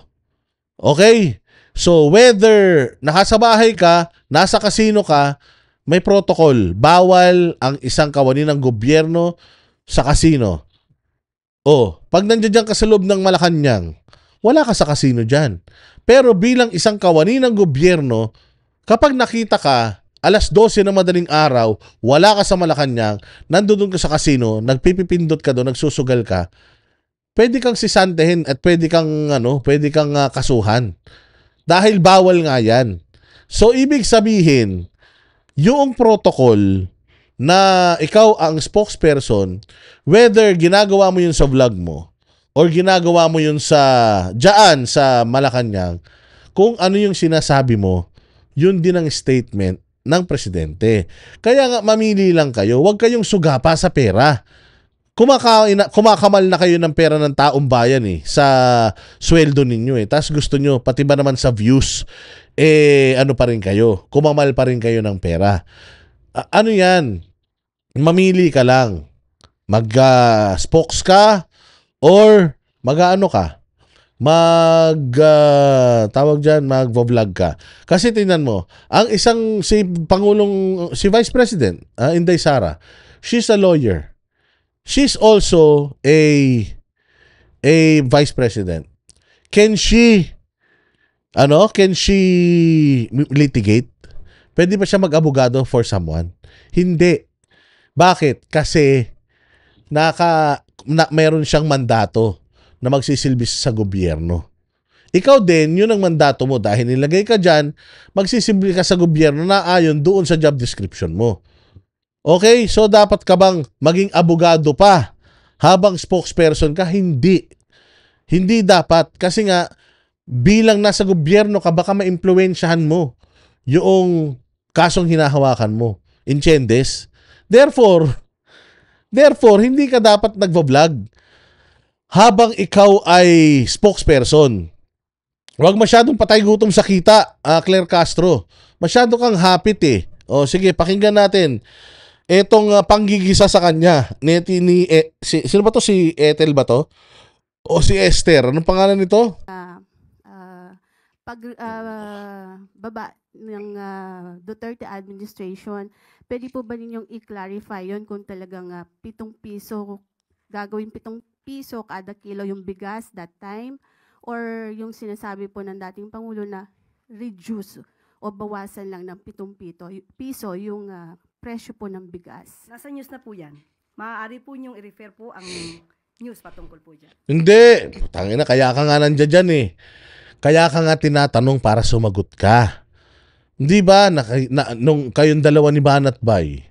Okay? So, whether nasa bahay ka, nasa kasino ka, may protocol. Bawal ang isang kawani ng gobyerno sa kasino. O, pag nandiyan ka sa loob ng Malacanang, wala ka sa kasino dyan. Pero bilang isang kawani ng gobyerno, kapag nakita ka, alas 12 ng madaling araw, wala ka sa Malacanang, nandoon ka sa kasino, nagpipipindot ka doon, nagsusugal ka, pwede kang sisantehin at pwede kang kasuhan. Dahil bawal nga yan. So, ibig sabihin, yung protocol na ikaw ang spokesperson, whether ginagawa mo yun sa vlog mo or ginagawa mo yun dyan sa Malacanang, kung ano yung sinasabi mo, yun din ang statement ng presidente. Kaya nga, mamili lang kayo. Huwag kayong sugapa sa pera. Kumakamal na kayo ng pera ng taong bayan sa sweldo ninyo Tapos gusto nyo, pati ba naman sa views, ano pa rin kayo? Kumamal pa rin kayo ng pera. Ano yan? Mamili ka lang. Mag-spokes ka or mag-ano ka? Tawag dyan, mag-vlog ka. Kasi tingnan mo, ang si Vice President, Inday Sara, she's a lawyer. She's also a vice president. Can she litigate? Pwede ba siya mag-abogado for someone? Hindi. Bakit? Kasi meron siyang mandato na magsisilbi sa gobyerno. Ikaw din, yun ang mandato mo dahil nilagay ka dyan, magsisilbi ka sa gobyerno na ayon doon sa job description mo. Okay, so dapat ka bang maging abogado pa habang spokesperson ka? Hindi. Hindi dapat. Kasi nga, bilang nasa gobyerno ka, baka ma-impluwensyahan mo yung kasong hinahawakan mo. Entiendes? Therefore, hindi ka dapat nagvo-vlog habang ikaw ay spokesperson. Huwag masyadong patay gutom sa kita, Claire Castro. Masyado kang hapit O sige, pakinggan natin. Etong panggigisa sa kanya, sino ba to? Si Ethel ba to? O si Esther? Anong pangalan nito? Baba ng Duterte administration, pwede po ba ninyong i-clarify yon kung talagang 7 piso, gagawin 7 piso kada kilo yung bigas that time? Or yung sinasabi po ng dating Pangulo na reduce o bawasan lang ng 7 piso yung presyo po ng bigas. Nasa news na po yan. Maaari po niyong i-refer po ang news patungkol po dyan. Hindi. Tangina, kaya ka nga nandiyan dyan Kaya ka nga tinatanong para sumagot ka. Hindi ba, nung kayong dalawa ni Banat Bay,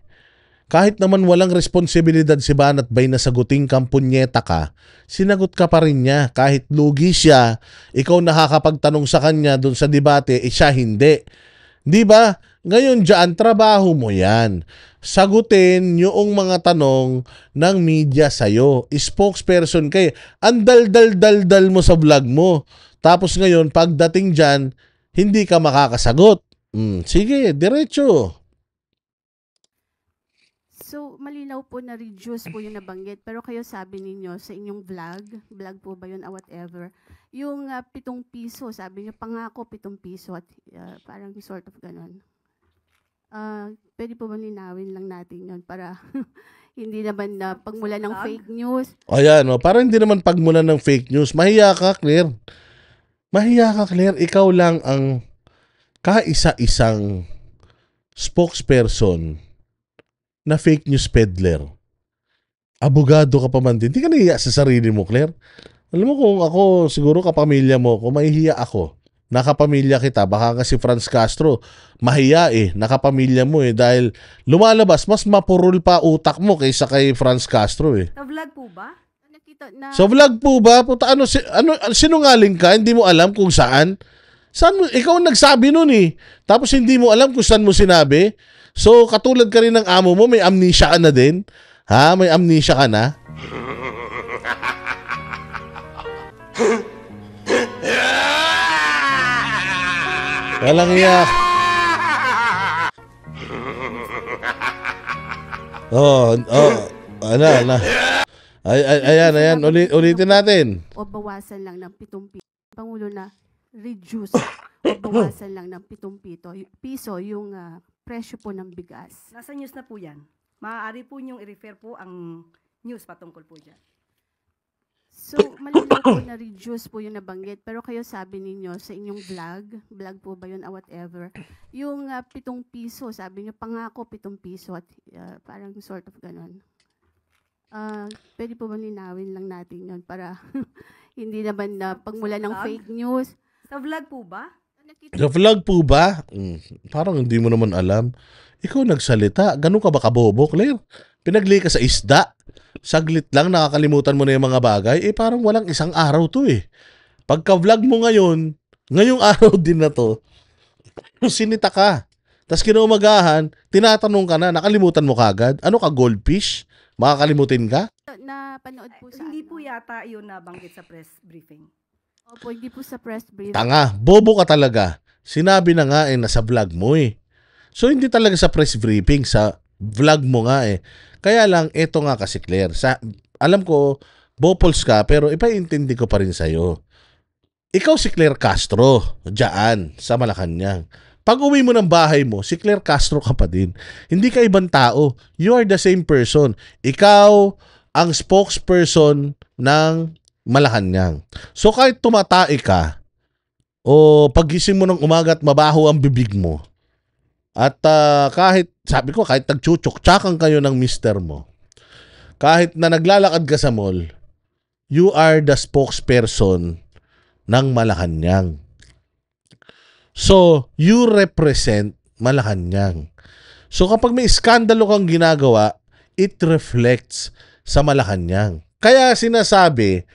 kahit naman walang responsibilidad si Banat Bay na sagutin kang punyeta ka, sinagot ka pa rin niya. Kahit lugi siya, ikaw nakakapagtanong sa kanya doon sa debate, siya hindi. Di ba? Ngayon dyan, trabaho mo yan. Sagutin yung mga tanong ng media sa'yo. Spokesperson kayo. Ang dal-dal-dal-dal mo sa vlog mo. Tapos ngayon, pagdating dyan, hindi ka makakasagot. Sige, diretso. So, malinaw po na reduce po yung nabanggit. Pero kayo sabi ninyo sa inyong vlog po ba yun, whatever, yung 7 piso, sabi niyo, pangako 7 piso at parang sort of ganon. Pwede po ba linawin lang natin yun para hindi naman na pagmula ng fake news. Ayan, para hindi naman pagmula ng fake news. Mahiya ka, Claire. Mahiya ka, Claire. Ikaw lang ang kaisa-isang spokesperson na fake news peddler. Abogado ka pa man din. Hindi ka nahiya sa sarili mo, Claire. Alam mo kung ako, siguro kapamilya mo, kung mahihiya ako, nakapamilya kita, baka kasi Franz Castro, mahiya nakapamilya mo dahil lumalabas, mas mapurol pa utak mo kaysa kay Franz Castro Sa vlog po ba? So vlog po ba? Puta, sinungaling ka? Hindi mo alam kung saan? Saan mo? Ikaw ang nagsabi nun Tapos hindi mo alam kung saan mo sinabi? So katulad ka rin ng amo mo, may amnesia ka na din? Ha? May amnesia ka na? Walang iyak. Ano. Ayan. Ulitin natin. O bawasan lang ng 7 piso. Pangulo na reduce o bawasan lang ng 7 piso yung presyo po ng bigas. Nasa news na po yan. Maaari po niyong i-refer po ang news patungkol po dyan. So, malinaw po na reduce po yung nabanggit. Pero kayo sabi ninyo sa inyong vlog po ba yun, whatever, yung 7 piso, sabi niyo, pangako 7 piso at parang sort of ganon. Pwede po ba linawin lang natin yun para hindi naman na pagmula ng fake news. Sa vlog po ba? Sa vlog po ba? Parang hindi mo naman alam. Ikaw nagsalita. Ganun ka ba kabobo, Claire? Pinagli ka sa isda. Saglit lang, nakakalimutan mo na yung mga bagay. Parang walang isang araw to Pagka-vlog mo ngayon, ngayong araw din na to, sinita ka. Tapos kinaumagahan, tinatanong ka na, nakalimutan mo kagad. Ano ka, goldfish? Makakalimutin ka? Napanood po sa Hindi po yata yun nabanggit sa press briefing. Opo, hindi po sa press briefing. Tanga, bobo ka talaga. Sinabi na nga nasa vlog mo So hindi talaga sa press briefing, sa vlog mo nga Kaya lang, eto nga kasi Claire, alam ko, bopols ka, pero ipaintindi ko pa rin sa'yo. Ikaw si Claire Castro, dyan, sa Malacanang. Pag uwi mo ng bahay mo, si Claire Castro ka pa din. Hindi ka ibang tao. You are the same person. Ikaw ang spokesperson ng Malacanang. So kahit tumatae ka, o pagising mo ng umaga at mabaho ang bibig mo, at kahit, sabi ko, kahit nagchuchok-tsakan kayo ng mister mo, kahit na naglalakad ka sa mall, you are the spokesperson ng Malacanang. So, you represent Malacanang. So, kapag may iskandalo kang ginagawa, it reflects sa Malacanang. Kaya sinasabi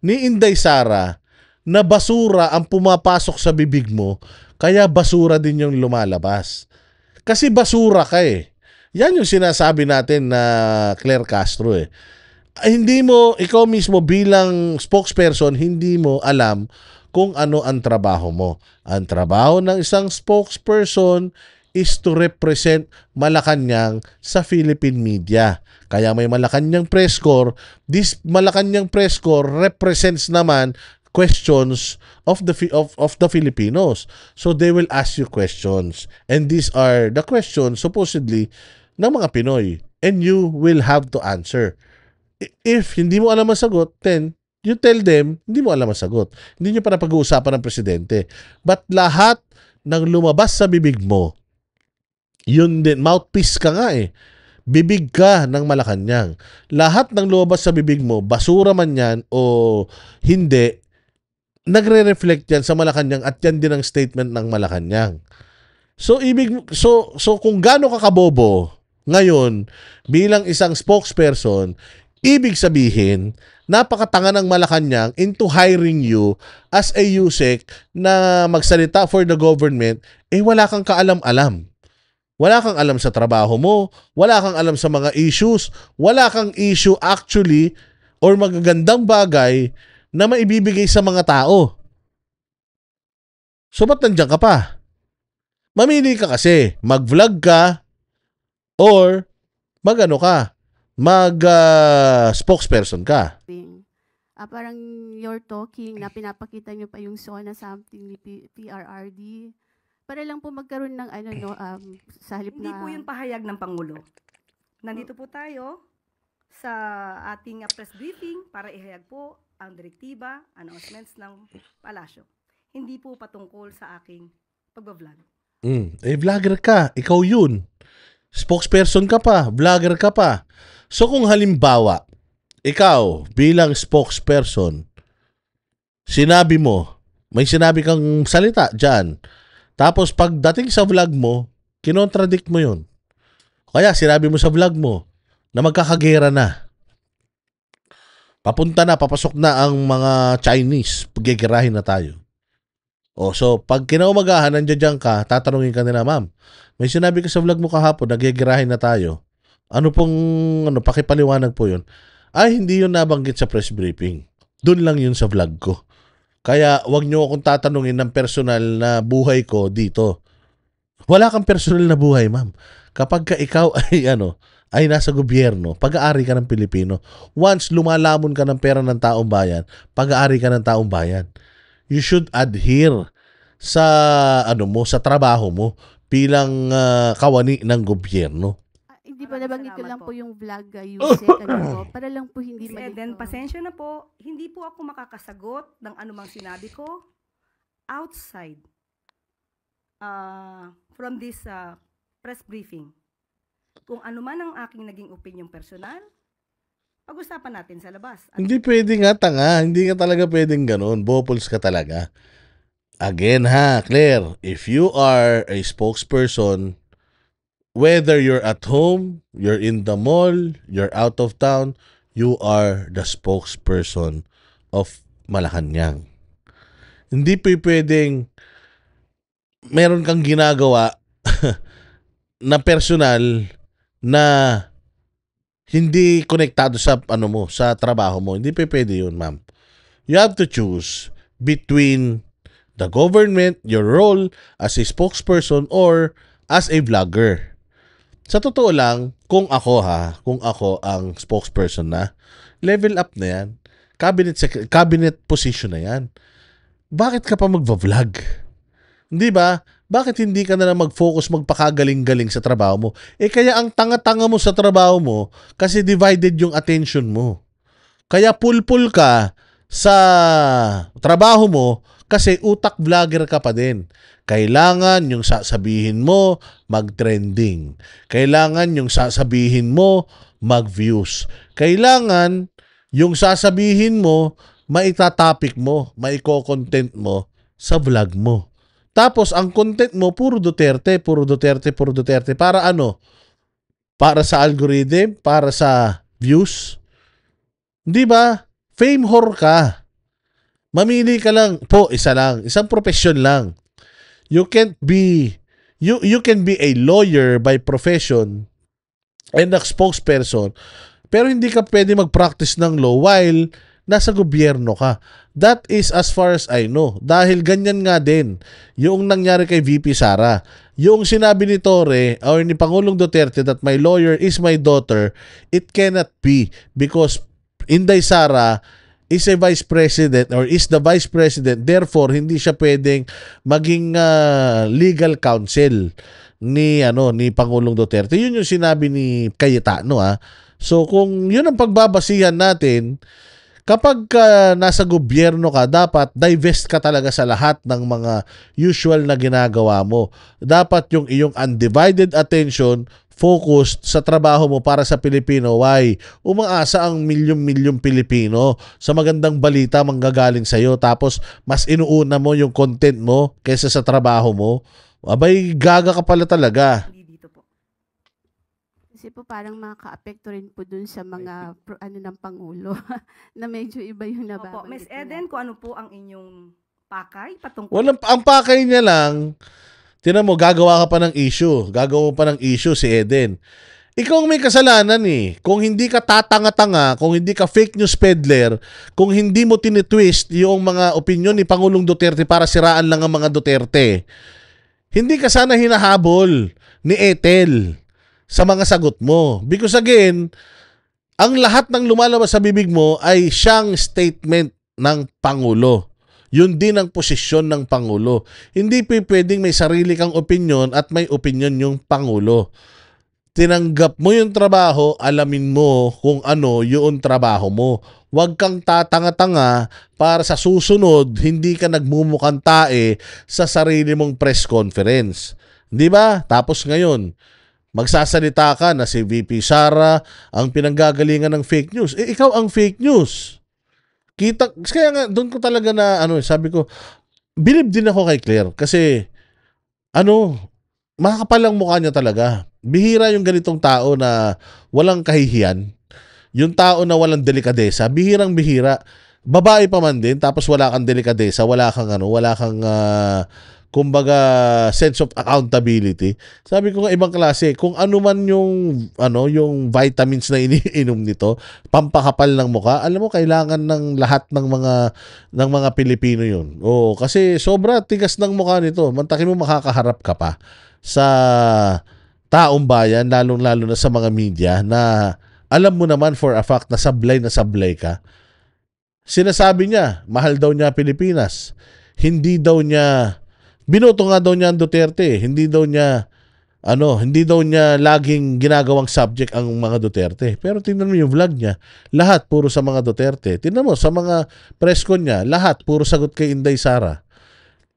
ni Inday Sara na basura ang pumapasok sa bibig mo, kaya basura din yung lumalabas. Kasi basura ka Yan yung sinasabi natin na Claire Castro Hindi mo, ikaw mismo bilang spokesperson, hindi mo alam kung ano ang trabaho mo. Ang trabaho ng isang spokesperson is to represent Malacanang sa Philippine media. Kaya may Malacanang press corps. This Malacanang press corps represents naman questions of the Filipinos. So they will ask you questions. And these are the questions supposedly ng mga Pinoy. And you will have to answer. If hindi mo alam ang sagot, then you tell them, hindi mo alam ang sagot. Hindi nyo pa napag-uusapan ng presidente. But lahat ng lumabas sa bibig mo, yun din, mouthpiece ka nga Bibig ka ng Malacanang. Lahat ng lumabas sa bibig mo, basura man yan o hindi, nagre-reflect yan sa Malacanang at yan din ang statement ng Malacanang. So kung gaano ka kabobo, Ngayon, bilang isang spokesperson, ibig sabihin, napakatanga ng Malacanang into hiring you as a USEC na magsalita for the government, wala kang kaalam-alam. Wala kang alam sa trabaho mo, wala kang alam sa mga issues, wala kang issue actually or magagandang bagay na maibibigay sa mga tao. So, ba't nandiyan ka pa? Mamili ka kasi, mag-vlog ka or spokesperson ka. Parang you're talking na pinapakita nyo pa yung SONA something ni PRRD. Para lang po magkaroon ng sa halip Hindi na... po yun pahayag ng Pangulo. Nandito po tayo sa ating press briefing para ihayag po ang direktiba, announcements ng palasyo. Hindi po patungkol sa aking pagbablog. Vlogger ka. Ikaw yun. Spokesperson ka pa. Vlogger ka pa. So kung halimbawa, ikaw bilang spokesperson, sinabi mo, may sinabi kang salita dyan. Tapos pagdating sa vlog mo, kinontradict mo yun. Kaya sinabi mo sa vlog mo na magkakagera na. Papasok na ang mga Chinese. Pagigirahin na tayo. So pag kinaumagahan, nandiyan ka, tatanungin ka nila, ma'am, may sinabi ka sa vlog mo kahapon, nagigirahin na tayo. Pakipaliwanag po yun. Ay, hindi yun nabanggit sa press briefing. Doon lang yun sa vlog ko. Kaya wag nyo akong tatanungin ng personal na buhay ko dito. Wala kang personal na buhay, ma'am. Kapag ka ikaw ay nasa gobyerno, pag-aari ka ng Pilipino. Once lumalamon ka ng pera ng taong bayan, pag-aari ka ng taong bayan. You should adhere sa sa trabaho mo bilang kawani ng gobyerno. Hindi pa nabanggit ko lang po. po yung vlog, Yusek, para lang po hindi Miss Eden, pasensya na po, hindi po ako makakasagot ng anumang sinabi ko outside from this press briefing. Kung ano man ang aking naging opinion personal, pag-usapan natin sa labas. Hindi pwede nga, tanga. Hindi ka talaga pwedeng ganun. Bopuls ka talaga. Again Claire, if you are a spokesperson, whether you're at home, you're in the mall, you're out of town, you are the spokesperson of Malacanang. Hindi pwedeng meron kang ginagawa na personal na hindi konektado sa sa trabaho mo. Hindi pwede yun, ma'am. You have to choose between the government, your role as a spokesperson or as a vlogger. Sa totoo lang, kung ako ang spokesperson na, level up na yan. Cabinet position na yan. Bakit ka pa magva-vlog? Hindi ba? Bakit hindi ka na lang mag-focus, magpakagaling-galing sa trabaho mo? Kaya ang tanga-tanga mo sa trabaho mo kasi divided yung attention mo. Kaya pulpul ka sa trabaho mo kasi utak vlogger ka pa din. Kailangan yung sasabihin mo mag-trending. Kailangan yung sasabihin mo mag-views. Kailangan yung sasabihin mo maitatopic mo, maiko-content mo sa vlog mo. Tapos, ang content mo, puro Duterte. Para ano? Para sa algorithm? Para sa views? Di ba? Fame whore ka. Mamili ka lang. Isa lang. Isang profession lang. You can be a lawyer by profession and a spokesperson, pero hindi ka pwede mag-practice ng law while nasa gobyerno ka. That is as far as I know. Dahil ganyan nga din yung nangyari kay VP Sara. Yung sinabi ni Torre or ni Pangulong Duterte that my lawyer is my daughter, it cannot be because Inday Sara is a vice president or is the vice president. Therefore, hindi siya pwedeng maging legal counsel ni Pangulong Duterte. Yun yung sinabi ni Cayetano. So kung yun ang pagbabasihan natin, kapag nasa gobyerno ka, dapat divest ka talaga sa lahat ng mga usual na ginagawa mo. Dapat yung iyong undivided attention focused sa trabaho mo para sa Pilipino. Why? Umaasa ang milyong-milyong Pilipino sa magandang balita manggagaling sa'yo. Tapos mas inuuna mo yung content mo kaysa sa trabaho mo. Abay, gaga ka pala talaga. Hindi dito po. Kasi po parang makaka-apekto rin po dun sa mga ano ng Pangulo na medyo iba yung Opo, nababanggit Miss nila. Eden, kung ano po ang inyong pakay patungkol? Ang pakay niya lang, tinan mo, gagawa ka pa ng issue. Gagawa mo pa ng issue si Eden. Ikaw ang may kasalanan eh. Kung hindi ka tatanga-tanga, kung hindi ka fake news peddler, kung hindi mo tinitwist yung mga opinion ni Pangulong Duterte para siraan lang ang mga Duterte, hindi ka sana hinahabol ni Ethel sa mga sagot mo. Because again, ang lahat ng lumalabas sa bibig mo ay siyang statement ng Pangulo. Yun din ang posisyon ng Pangulo. Hindi pwedeng may sarili kang opinion at may opinion yung Pangulo. Tinanggap mo yung trabaho, alamin mo kung ano yung trabaho mo. Huwag kang tatanga-tanga para sa susunod, hindi ka nagmumukhang tae sa sarili mong press conference. Di ba? Tapos ngayon, magsasalita ka na si VP Sara ang pinanggagalingan ng fake news. Eh, ikaw ang fake news. Kaya nga, doon ko talaga na, sabi ko, believe din ako kay Claire. Kasi, makakapal ang mukha niya talaga. Bihira yung ganitong tao na walang kahihiyan. Yung tao na walang delikadesa, bihirang bihira. Babae pa man din, tapos wala kang delikadesa, wala kang kumbaga sense of accountability. Sabi ko nga ibang klase, kung ano man yung vitamins na iniinom nito, pampakapal ng mukha, alam mo kailangan ng lahat ng mga Pilipino 'yun. Oh, kasi sobra tigas ng mukha nito. Mantakin mo makakaharap ka pa sa taong bayan, lalong-lalo na sa mga media na alam mo naman for a fact na sablay ka. Sinasabi niya, mahal daw niya Pilipinas. Hindi daw niya binoto nga daw niya ang Duterte. Hindi daw niya laging ginagawang subject ang mga Duterte. Pero tingnan mo yung vlog niya, lahat puro sa mga Duterte. Tingnan mo sa mga press con niya, lahat puro sagot kay Inday Sara.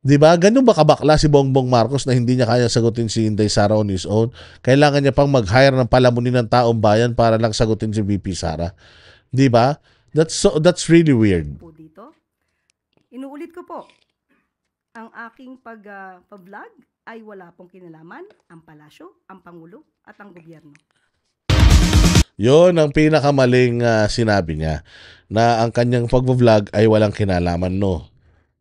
'Di ba? Ganun ba kabakla si Bongbong Marcos na hindi niya kaya sagutin si Inday Sara on his own? Kailangan niya pang mag-hire ng palamunin ng taong bayan para lang sagutin si VP Sara. 'Di ba? That's really weird. Po dito. Inuulit ko po, ang aking pag-vlog ay wala pong kinalaman ang palasyo, ang Pangulo at ang gobyerno. Yon ang pinakamaling sinabi niya na ang kanyang pag-vlog ay walang kinalaman, no.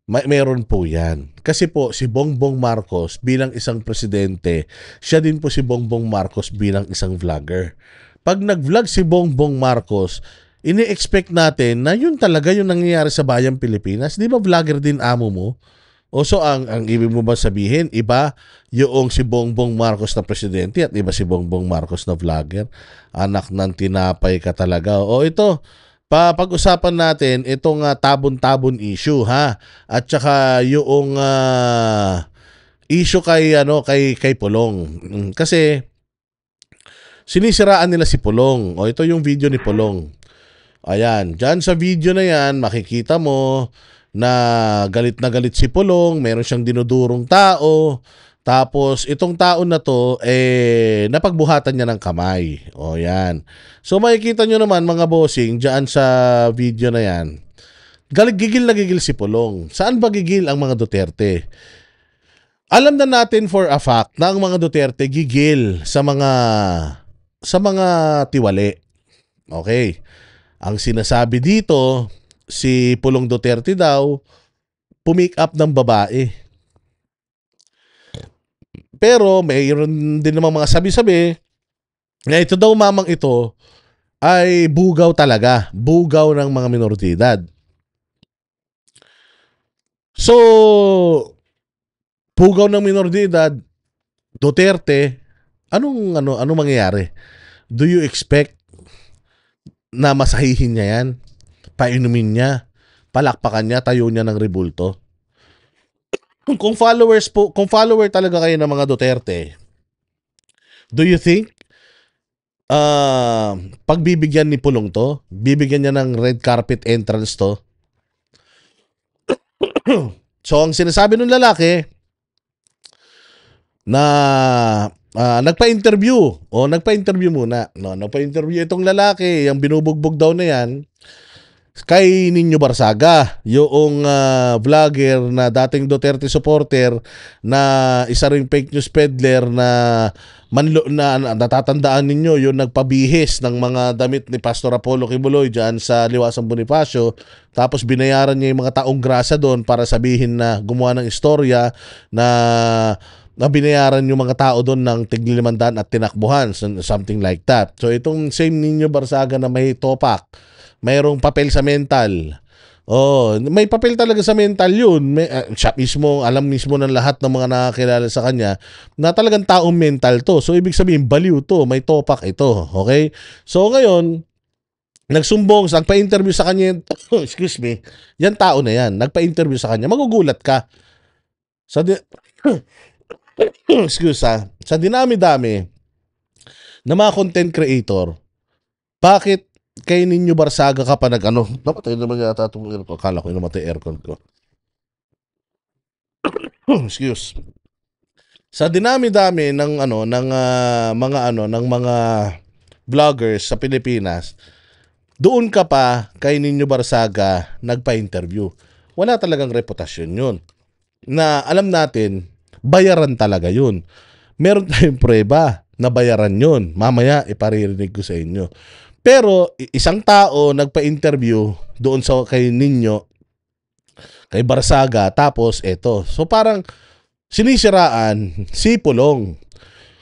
Meron po yan. Kasi po si Bongbong Marcos bilang isang presidente, siya din po si Bongbong Marcos bilang isang vlogger. Pag nag-vlog si Bongbong Marcos, ini-expect natin na yun talaga yung nangyayari sa bayang Pilipinas. Di ba vlogger din amo mo? O so ang ibig mo ba sabihin, iba yung si Bongbong Marcos na presidente at iba si Bongbong Marcos na vlogger? Anak ng tinapay ka talaga. O ito, pag-usapan natin itong tabon-tabon issue ha. At saka yung issue kay Pulong. Kasi sinisiraan nila si Pulong. O ito yung video ni Pulong. Ayan, diyan sa video na yan makikita mo na galit si Pulong, meron siyang dinudurong tao. Tapos, itong taon na to, napagbuhatan niya ng kamay. O, yan. So, makikita nyo naman, mga bossing, dyan sa video na yan. Gigil na gigil si Pulong. Saan ba gigil ang mga Duterte? Alam na natin for a fact na ang mga Duterte gigil sa mga tiwali. Okay. Ang sinasabi dito, si Pulong Duterte daw, pumick up ng babae. Pero mayroon din namang mga sabi-sabi na ito daw mamang ito ay bugaw talaga. Bugaw ng mga minoridad. So, bugaw ng minoridad, Duterte, anong mangyayari? Do you expect na masahihin niya yan? Painumin niya? Palakpakan niya? Tayo niya ng rebulto? Kung follower talaga kayo ng mga Duterte, do you think pagbibigyan ni Pulong to, bibigyan niya ng red carpet entrance to? So, ang sinasabi ng lalaki na nagpa-interview muna. No, nagpa-interview itong lalaki, yung binubugbog daw na yan. kay Nino Barsaga, yung vlogger na dating Duterte supporter na isa ring fake news peddler na natatandaan ninyo yung nagpabihis ng mga damit ni Pastor Apollo Kibuloy dyan sa Liwasang Bonifacio, tapos binayaran niya yung mga taong grasa doon para sabihin na gumawa ng istorya na binayaran yung mga tao doon ng tig-500 at tinakbuhan, something like that. So itong same Nino Barsaga na may topak, mayroong papel sa mental. Oh, may papel talaga sa mental yun. Siya mismo, alam mismo ng lahat ng mga nakakilala sa kanya na talagang taong mental to. So ibig sabihin, baliw to, may topak ito. Okay? So ngayon, nagsumbong, nagpa-interview sa kanya, excuse me, yan tao na yan, nagpa-interview sa kanya, magugulat ka. Sa dinami-dami na mga content creator, bakit kay Nino Barsaga ka pa nag-ano? Napatay naman yata itong aircon. Akala ko yung namatay aircon ko. Excuse. Sa dinami-dami ng mga vloggers sa Pilipinas, doon ka pa kay Nino Barsaga nagpa-interview. Wala talagang reputasyon yun. Na alam natin, bayaran talaga yun. Meron tayong prueba na bayaran yun. Mamaya iparirinig ko sa inyo. Pero isang tao nagpa-interview doon sa kay Nino, kay Barsaga, tapos eto. So parang sinisiraan si Pulong.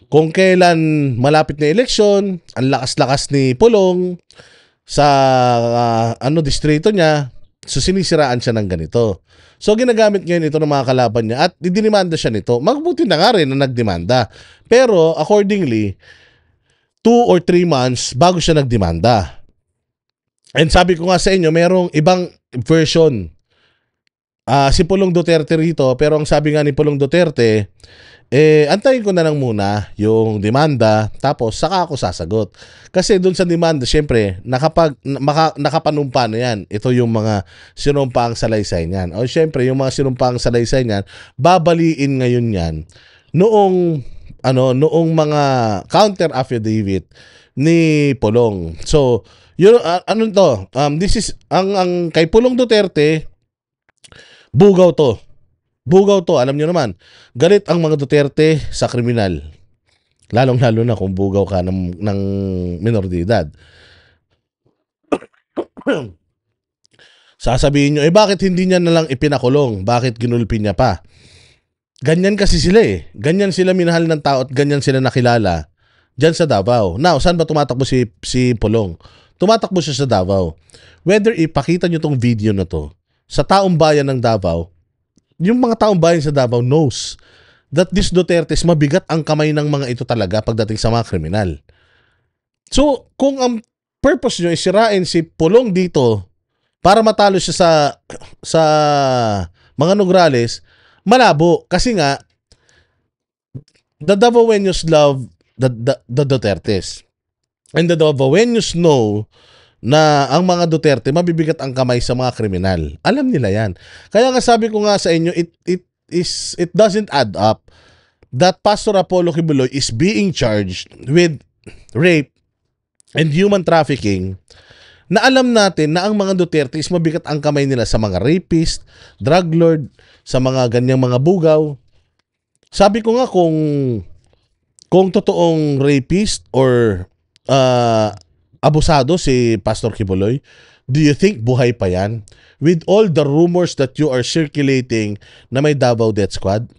Kung kailan malapit na eleksyon, ang lakas-lakas ni Pulong sa distrito niya, so sinisiraan siya ng ganito. So ginagamit ngayon ito ng mga kalaban niya at didinimanda siya nito. Mabuti na nga rin na nagdemanda. Pero accordingly, 2 or 3 months bago siya nagdemanda. And sabi ko nga sa inyo, merong ibang version. Si Pulong Duterte rito, pero ang sabi nga ni Pulong Duterte, antayin ko na lang muna yung demanda, tapos saka ako sasagot. Kasi doon sa demanda, syempre, nakapanumpa na yan. Ito yung mga sinumpaang salaysay niyan. O syempre, yung mga sinumpaang salaysay niyan, babaliin ngayon yan noong mga counter affidavit ni Pulong. So, yun this is ang kay Pulong Duterte, bugaw to. Bugaw to, alam niyo naman. Galit ang mga Duterte sa kriminal. Lalong-lalo na kung bugaw ka ng minor de edad. Sasabihin nyo, bakit hindi niya nalang ipinakulong? Bakit ginulpi niya pa? Ganyan kasi sila eh. Ganyan sila minahal ng tao at ganyan sila nakilala dyan sa Davao. Now, saan ba tumatakbo si Pulong? Tumatakbo siya sa Davao. Whether ipakita nyo tong video na to sa taong bayan ng Davao, yung mga taong bayan sa Davao knows that this Dutertes, mabigat ang kamay ng mga ito talaga pagdating sa mga kriminal. So, kung ang purpose nyo is sirain si Pulong dito para matalo siya sa mga Nograles, malabo. Kasi nga, the Davaoenos love the Dutertes. And the Davaoenos know na ang mga Duterte mabibigat ang kamay sa mga kriminal. Alam nila yan. Kaya nga sabi ko nga sa inyo, it doesn't add up that Pastor Apollo Kibuloy is being charged with rape and human trafficking, na alam natin na ang mga Duterte is mabigat ang kamay nila sa mga rapist, drug lord, sa mga ganyang mga bugaw. Sabi ko nga, kung totoong rapist or abusado si Pastor Kibuloy, do you think buhay pa yan? With all the rumors that you are circulating na may Davao Death Squad,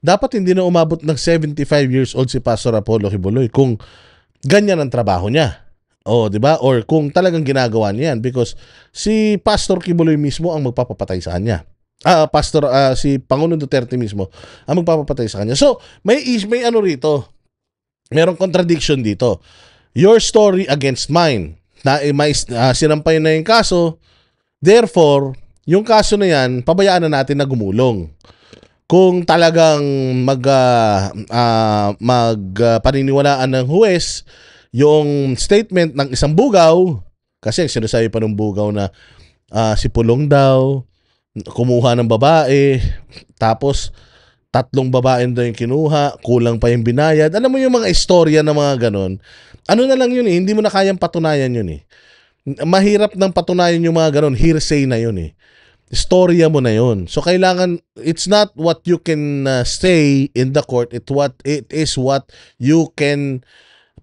dapat hindi na umabot ng 75 years old si Pastor Apollo Kibuloy kung ganyan ang trabaho niya. O, di ba? Or kung talagang ginagawa niya yan, because si Pastor Kibuloy mismo ang magpapapatay sa kanya. Si Pangulong Duterte mismo ang magpapapatay sa kanya. So, may ano rito. Merong contradiction dito. Your story against mine. Sinampay na yung kaso. Therefore, yung kaso na yan, pabayaan na natin na gumulong. Kung talagang paniniwalaan ng huwes yung statement ng isang bugaw, kasi sinasabi pa ng bugaw na si Pulong daw kumuha ng babae, tapos 3 babae daw yung kinuha, kulang pa yung binayad. Alam mo yung mga istorya na mga ganon, ano na lang yun eh, hindi mo na kayang patunayan yun eh. mahirap nang patunayan yung mga ganun. Hearsay na yun eh. Storya mo na yun. So kailangan, it's not what you can say in the court, it is what you can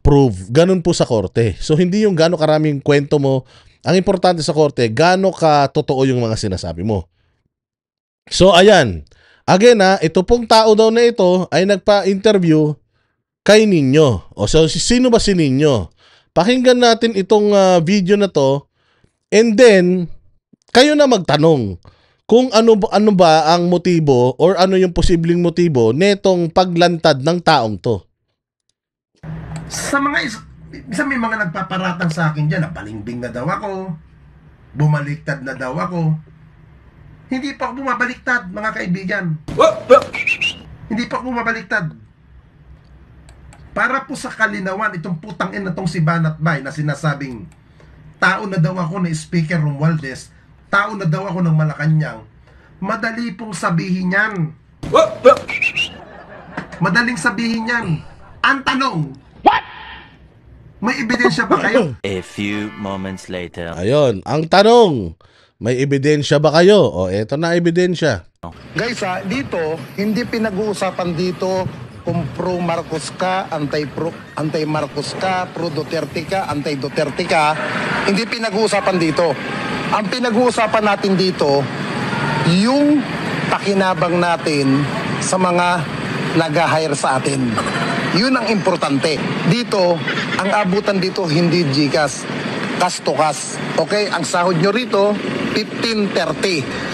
prove. Ganun po sa korte. So hindi yung gaano karaming kwento mo. Ang importante sa korte, gaano ka totoo yung mga sinasabi mo. So ayan. Again ito pong tao daw na ito ay nagpa-interview kay Nino. O so sino ba si Nino? Pakinggan natin itong video na to, and then kayo na magtanong kung ano ba ang motibo or ano yung posibleng motibo netong paglantad ng taong to. Sa mga may mga nagpaparatang sa akin diyan na balimbing na daw ako, bumaliktad na daw ako. Hindi pa ako bumabaliktad, mga kaibigan. Hindi pa ako bumabaliktad. Para po sa kalinawan, itong putang ina tong si Banat Bay na sinasabing tao na daw ako na Speaker Romualdez, tao na daw ako ng Malacanang, madali pong sabihin yan. Madaling sabihin yan. Ang tanong, may ebidensya ba kayo? A few moments later. Ayun, ang tanong, may ebidensya ba kayo? O eto na ebidensya. Guys dito, hindi pinag-uusapan dito kung pro Marcos ka, anti-Marcos ka, pro Duterte ka, anti-Duterte ka. Hindi pinag-uusapan dito. Ang pinag-uusapan natin dito, yung pakinabang natin sa mga nag-hire sa atin. Yun ang importante. Dito, ang abutan dito hindi GCash, cash to cash. Okay? Ang sahod nyo rito, 15.30.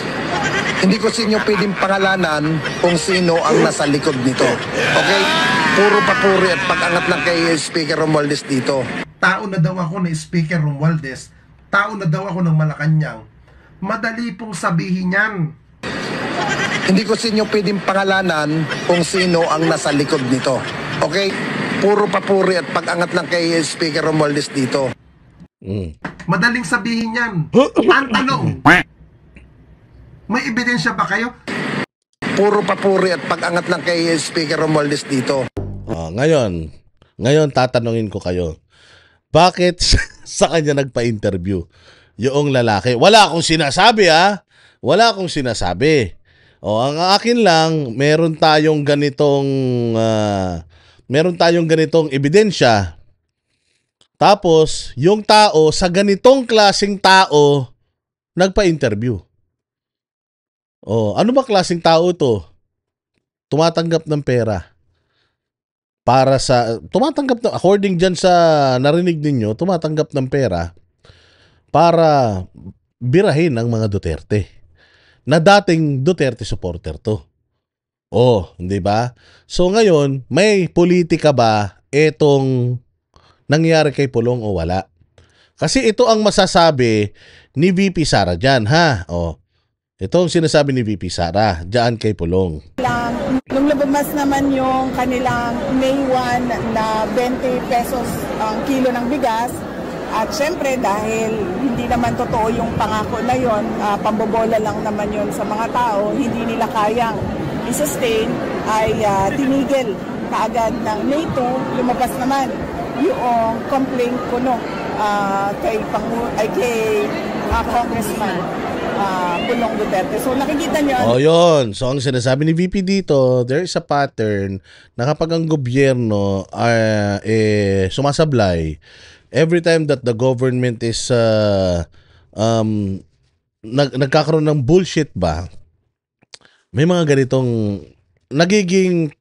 Hindi ko sa inyo pwedeng pangalanan kung sino ang nasa likod nito. Okay? Puro papuri at pag-angat lang kay Speaker Romualdez dito. Tao na daw ako na Speaker Romualdez, tao na daw ako ng Malacanang. Madali pong sabihin yan. Hindi ko sa inyo pwedeng pangalanan kung sino ang nasa likod nito. Okay? Puro papuri at pag-angat lang kay Speaker Romualdez dito. Madaling sabihin yan. Ang tanong, may ebidensya ba kayo? Puro papuri at pag-angat lang kay Speaker Romualdez dito. Ngayon tatanungin ko kayo. Bakit sa kanya nagpa-interview yung lalaki? Wala akong sinasabi Wala akong sinasabi. Ang akin lang, meron tayong ganitong ebidensya. Tapos, yung tao sa ganitong klaseng tao nagpa-interview. Ano ba klaseng tao to? Tumatanggap ng pera. According dyan sa narinig ninyo, tumatanggap ng pera para birahin ang mga Duterte. Na dating Duterte supporter to. Hindi ba? So ngayon, may politika ba itong nangyari kay Pulong o wala? Kasi ito ang masasabi ni VP Sara dyan, ito ang sinasabi ni VP Sara dyan kay Pulong. Nung lumabas naman yung kanilang May 1 na 20 pesos ang kilo ng bigas, at syempre dahil hindi naman totoo yung pangako na yon, pambobola lang naman yon sa mga tao, hindi nila kayang i-sustain, ay tinigil kaagad ng May 2, lumabas naman yung complaint ko kay Congressman Pulong Duterte. So nakikita nyo. Yun. So ang sinasabi ni VP dito, there is a pattern na kapag ang gobyerno sumasablay, every time that the government is nagkakaroon ng bullshit ba, may mga ganitong nagiging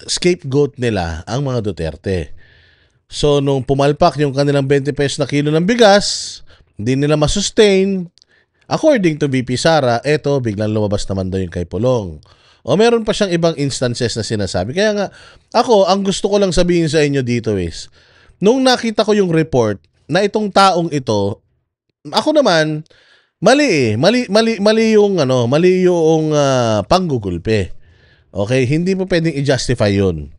scapegoat nila ang mga Duterte. So nung pumalpak yung kanilang 20 pesos na kilo ng bigas, hindi nila masustain. According to VP Sara, biglang lumabas naman daw yung kay Pulong. Meron pa siyang ibang instances na sinasabi. Kaya nga, ang gusto ko lang sabihin sa inyo dito is, nung nakita ko yung report na itong taong ito, ako naman, mali yung panggugulpe. Okay? Hindi mo pwedeng i-justify yun.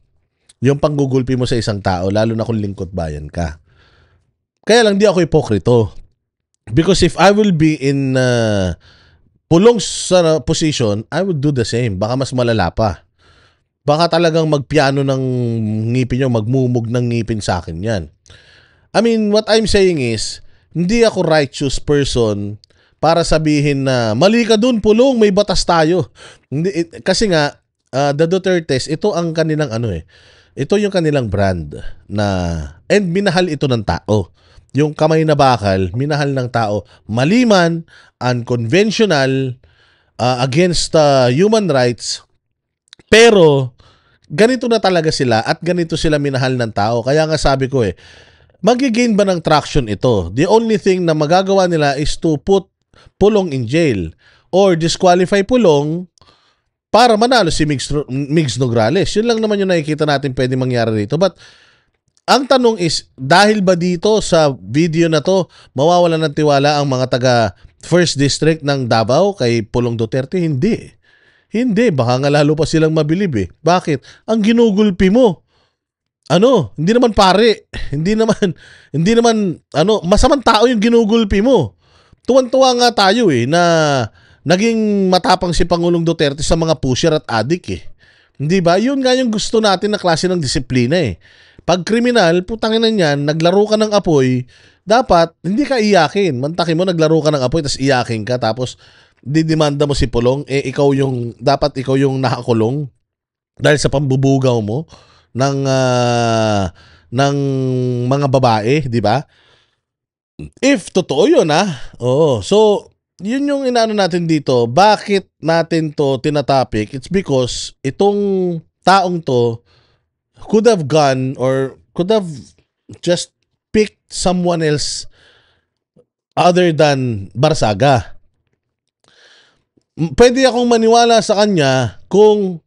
Yung panggugulpi mo sa isang tao, lalo na kung lingkod bayan ka. Kaya lang di ako hipokrito. Because if I will be in Pulong's position, I would do the same. Baka mas malala pa. Baka talagang magpiano ng ngipin nyo, magmumug ng ngipin sa akin yan. I mean, what I'm saying is, hindi ako righteous person para sabihin na mali ka dun, Pulong, may batas tayo. Hindi, kasi nga, the Dutertes, ito ang kanilang ito yung kanilang brand na, and minahal ito ng tao. Yung kamay na bakal, minahal ng tao. Maliman, unconventional, against human rights, pero ganito na talaga sila at ganito sila minahal ng tao. Kaya nga sabi ko magigain ba ng traction ito? The only thing na magagawa nila is to put Pulong in jail or disqualify Pulong para manalo si Migs Nograles. Yun lang naman yung nakikita natin pwede mangyari dito. But ang tanong is, dahil ba dito sa video na to mawawalan ng tiwala ang mga taga First District ng Davao kay Pulong Duterte? Hindi. Hindi, baka nga lalo pa silang mabilib eh. Bakit? Ang ginugulpi mo. Hindi naman pare. Hindi naman masamang tao yung ginugulpi mo. Tuwan-tuwa nga tayo na naging matapang si Pangulong Duterte sa mga pusher at adik eh. Hindi ba? Yun nga yung gusto natin na klase ng disiplina eh. Pag kriminal, putangin na niyan, naglaro ka ng apoy, dapat hindi ka iyakin. Mantakin mo, naglaro ka ng apoy, tapos iyakin ka, tapos didemanda mo si Pulong, dapat ikaw yung nakakulong dahil sa pambubugaw mo ng mga babae, di ba? If totoo yun oo. So, yun yung inaano natin dito. Bakit natin to tinatopic? It's because itong taong to could have gone or could have just picked someone else other than Barsaga. Pwede akong maniwala sa kanya kung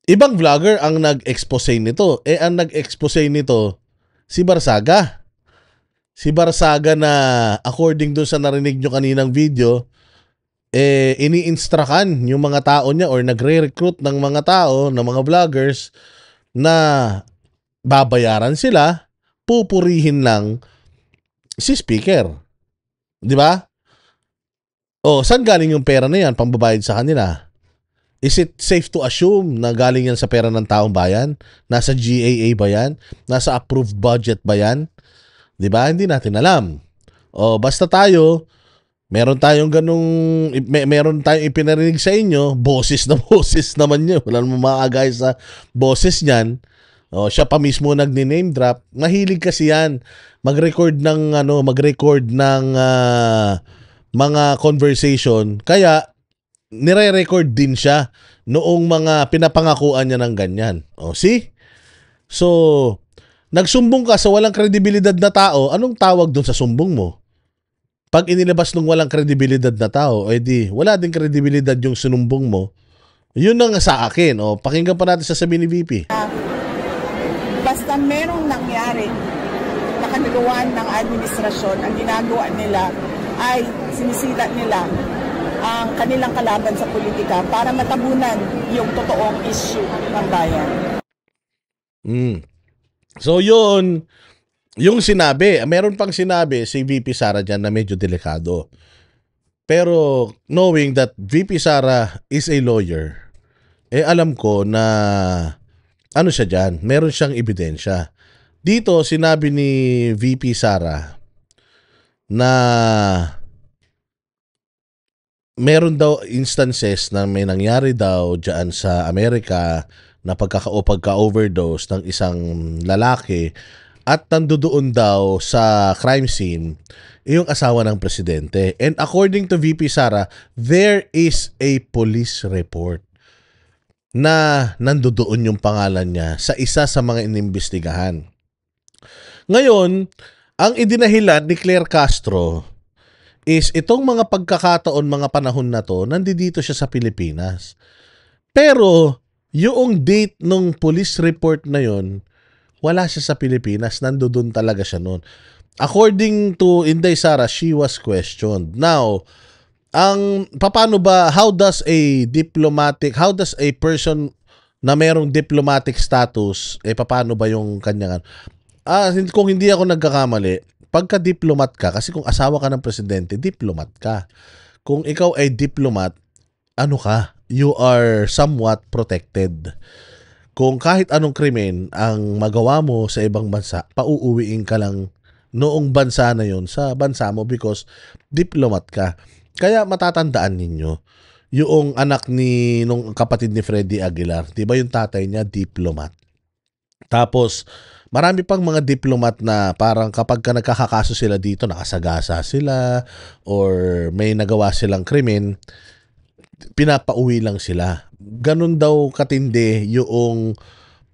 ibang vlogger ang nag-expose nito. Ang nag-expose nito si Barsaga. Si Barsaga na according doon sa narinig nyo kaninang video, ini-instructan yung mga tao niya or nagre-recruit ng mga tao, ng mga vloggers na babayaran sila, pupurihin lang si speaker. Di ba? Saan galing yung pera na yan? Pambabayad sa kanila. Is it safe to assume na galing yan sa pera ng taong bayan? Nasa GAA ba yan? Nasa approved budget ba yan? Diba? Hindi natin alam. Basta tayo, meron tayong meron tayong ipinarinig sa inyo, boses na boses naman nyo. Wala naman makagay sa boses niyan. Siya pa mismo nag-name drop. Mahilig kasi yan. Mag-record ng mga conversation. Kaya nire-record din siya noong mga pinapangakuan niya ng ganyan. See? So, nagsumbong ka sa walang kredibilidad na tao, anong tawag doon sa sumbong mo? Pag inilabas ng walang kredibilidad na tao, edi wala din kredibilidad yung sinumbong mo. Yun ang sa akin. Pakinggan pa natin sasabihin ni VP. Basta merong nangyari na kanagawan ng administrasyon, ang ginagawa nila ay sinisila nila ang kanilang kalaban sa politika para matabunan yung totoong issue ng bayan. So yun, yung sinabi, meron pang sinabi si VP Sara dyan na medyo delikado. Pero knowing that VP Sara is a lawyer, alam ko na siya dyan, meron siyang ebidensya. Dito sinabi ni VP Sara na meron daw instances na may nangyari daw dyan sa Amerika na pagka-overdose ng isang lalaki at nandoon daw sa crime scene yung asawa ng presidente. And according to VP Sara, there is a police report na nandoon yung pangalan niya sa isa sa mga inimbestigahan. Ngayon, ang idinahilan ni Claire Castro is itong mga pagkakataon, mga panahon na to, nandito siya sa Pilipinas. Pero yung date ng police report na yon, wala siya sa Pilipinas, nandoon talaga siya noon. According to Inday Sara, she was questioned. Now, paano ba, how does a person na merong diplomatic status, paano ba yung kanyang, kung hindi ako nagkakamali, pagka-diplomat ka, kasi kung asawa ka ng presidente, diplomat ka. Kung ikaw ay diplomat, you are somewhat protected. Kung kahit anong krimen ang magawa mo sa ibang bansa, pauuwiin ka lang noong bansa na yon sa bansa mo because diplomat ka. Kaya matatandaan ninyo, yung anak nung kapatid ni Freddy Aguilar, di ba yung tatay niya diplomat? Tapos, marami pang mga diplomat na parang kapag ka nagkakakaso sila dito, nakasagasa sila or may nagawa silang krimen, pinapauwi lang sila. Ganun daw katindi yung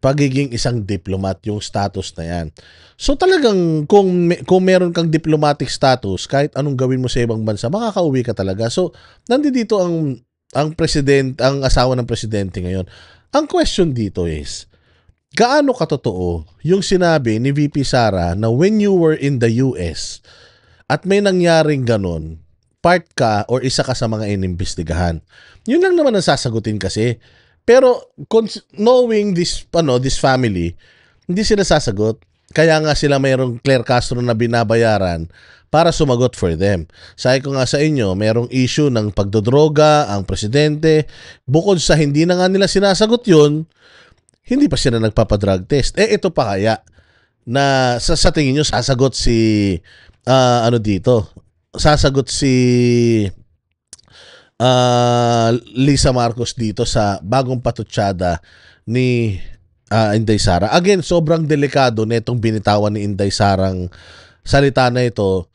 pagiging isang diplomat, yung status na yan. So talagang kung meron kang diplomatic status, kahit anong gawin mo sa ibang bansa, makakauwi ka talaga. So nandito ang asawa ng presidente ngayon. Ang question dito is, gaano katotoo yung sinabi ni VP Sara na when you were in the US at may nangyaring ganun, part ka or isa ka sa mga inimbestigahan? Yun lang naman ang sasagutin kasi. Pero knowing this family, hindi sila sasagot. Kaya nga sila mayroong Claire Castro na binabayaran para sumagot for them. Sabi ko nga sa inyo, mayroong issue ng pagdodroga ang presidente. Bukod sa hindi na nga nila sinasagot yun, hindi pa sila nagpapadrug test. Ito pa kaya na sa tingin nyo sasagot si sasagot si Lisa Marcos dito sa bagong patutsada ni Inday Sara. Again, sobrang delikado netong binitawan ni Inday Sarang salita na ito.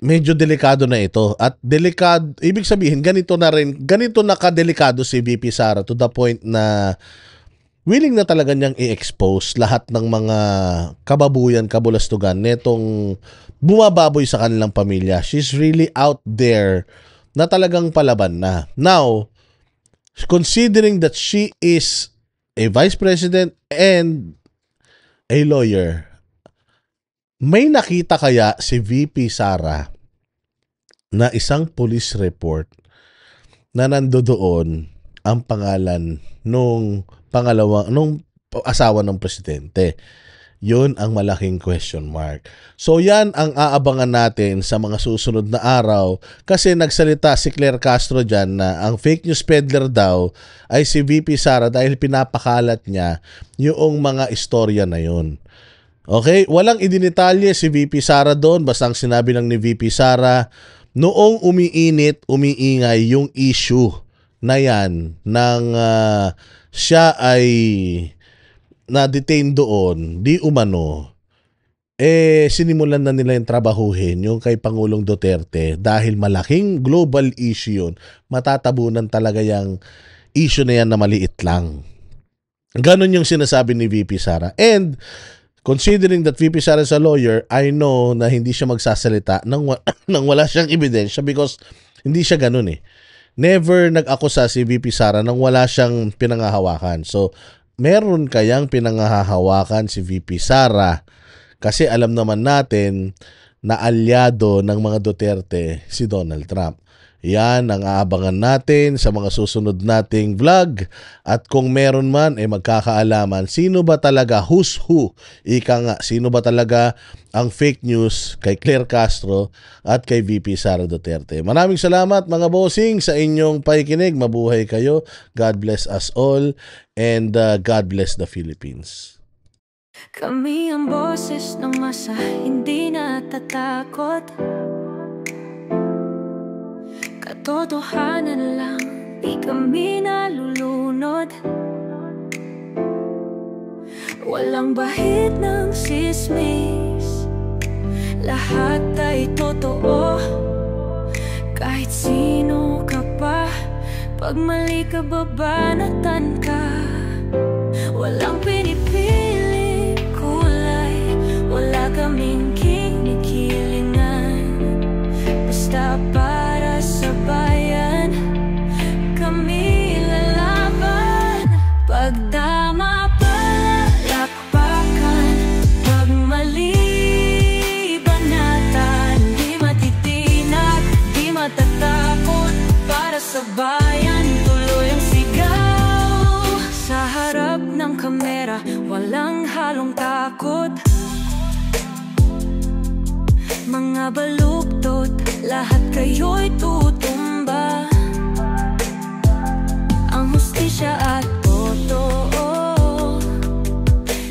Medyo delikado na ito. At delikado, ibig sabihin, ganito na kadelikado si VP Sara to the point na willing na talaga niyang i-expose lahat ng mga kababuyan, kabulastugan netong bumababoy sa kanilang pamilya. She's really out there na talagang palaban na. Now, considering that she is a vice president and a lawyer, may nakita kaya si VP Sara na isang police report na nandoon ang pangalan nung asawa ng presidente? Yun ang malaking question mark. So yan ang aabangan natin sa mga susunod na araw kasi nagsalita si Claire Castro dyan na ang fake news peddler daw ay si VP Sara dahil pinapakalat niya yung mga istorya na yun. Okay? Walang idinitalye si VP Sara doon, basta ang sinabi lang ni VP Sara, noong umiingay yung issue na yan ng siya ay na-detain doon, di umano, sinimulan na nila yung trabahuhin yung kay Pangulong Duterte dahil malaking global issue yun. Matatabunan talaga yung issue na yan na maliit lang. Ganon yung sinasabi ni VP Sara. And considering that VP Sara is a lawyer, I know na hindi siya magsasalita nang wala siyang ebidensya because hindi siya ganon eh. Never nag-akusa si VP Sara nang wala siyang pinangahawakan. So, meron kayang pinangahawakan si VP Sara kasi alam naman natin na alyado ng mga Duterte si Donald Trump. Yan ang aabangan natin sa mga susunod nating vlog. At kung meron man, magkakaalaman sino ba talaga, who's who, sino ba talaga ang fake news kay Claire Castro at kay VP Sara Duterte. Maraming salamat mga bossing sa inyong pakikinig. Mabuhay kayo. God bless us all and God bless the Philippines. Kami ang boses ng masa, hindi natatakot. Katotohanan lang, di kami nalulunod. Walang bahid ng sismis, lahat ay totoo. Kahit sino ka pa, pag mali ka babanatan ka. Walang pinipili kulay, wala kaming kinikilingan. Basta para sa bayan, kami lalaban. Pagdama palakpakan, pag mali banatan. Di matitinag, di matatakot. Para sa bayan, tuloy ang sigaw. Sa harap ng kamera, walang halong takot. Mga baluktot, lahat kayo'y tutumba. Ang hustisya at totoo,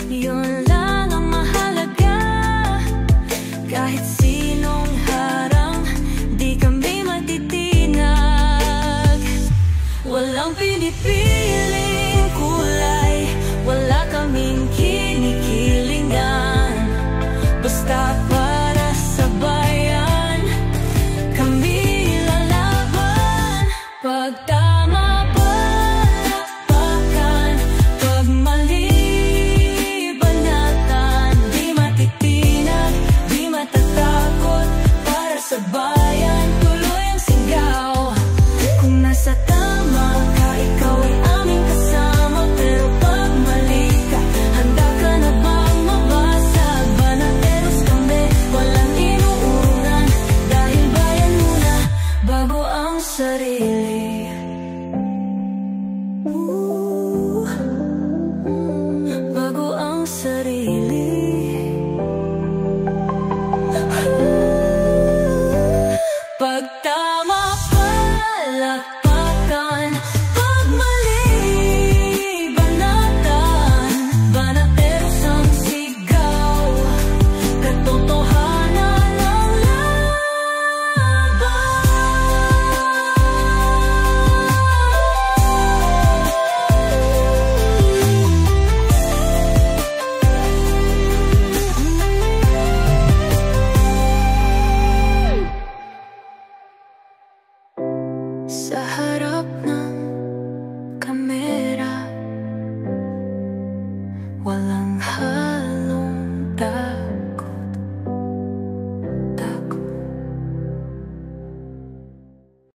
yun lang ang mahalaga. Kahit sinong harang, di kami matitinag. Walang pinipiling kulay, wala kaming kinikilingan. Basta para sa bayan, kami lalaban. Pag tama palakpakan, pag mali banatan, di matitinag, di matatakot. Para sa bayan, tuloy ang sigaw. Kung nasa tama ka, ikaw ay aming kasama. Pero pag mali ka, handa ka na bang mabasag? Banateros kami, walang inuuran. Dahil bayan muna, bago ang sarili. Bago ang sarili. Pag tama palakpakan, pag mali banatan, banateros ang sigaw. Katotohanan ang sa harap ng kamera, walang halong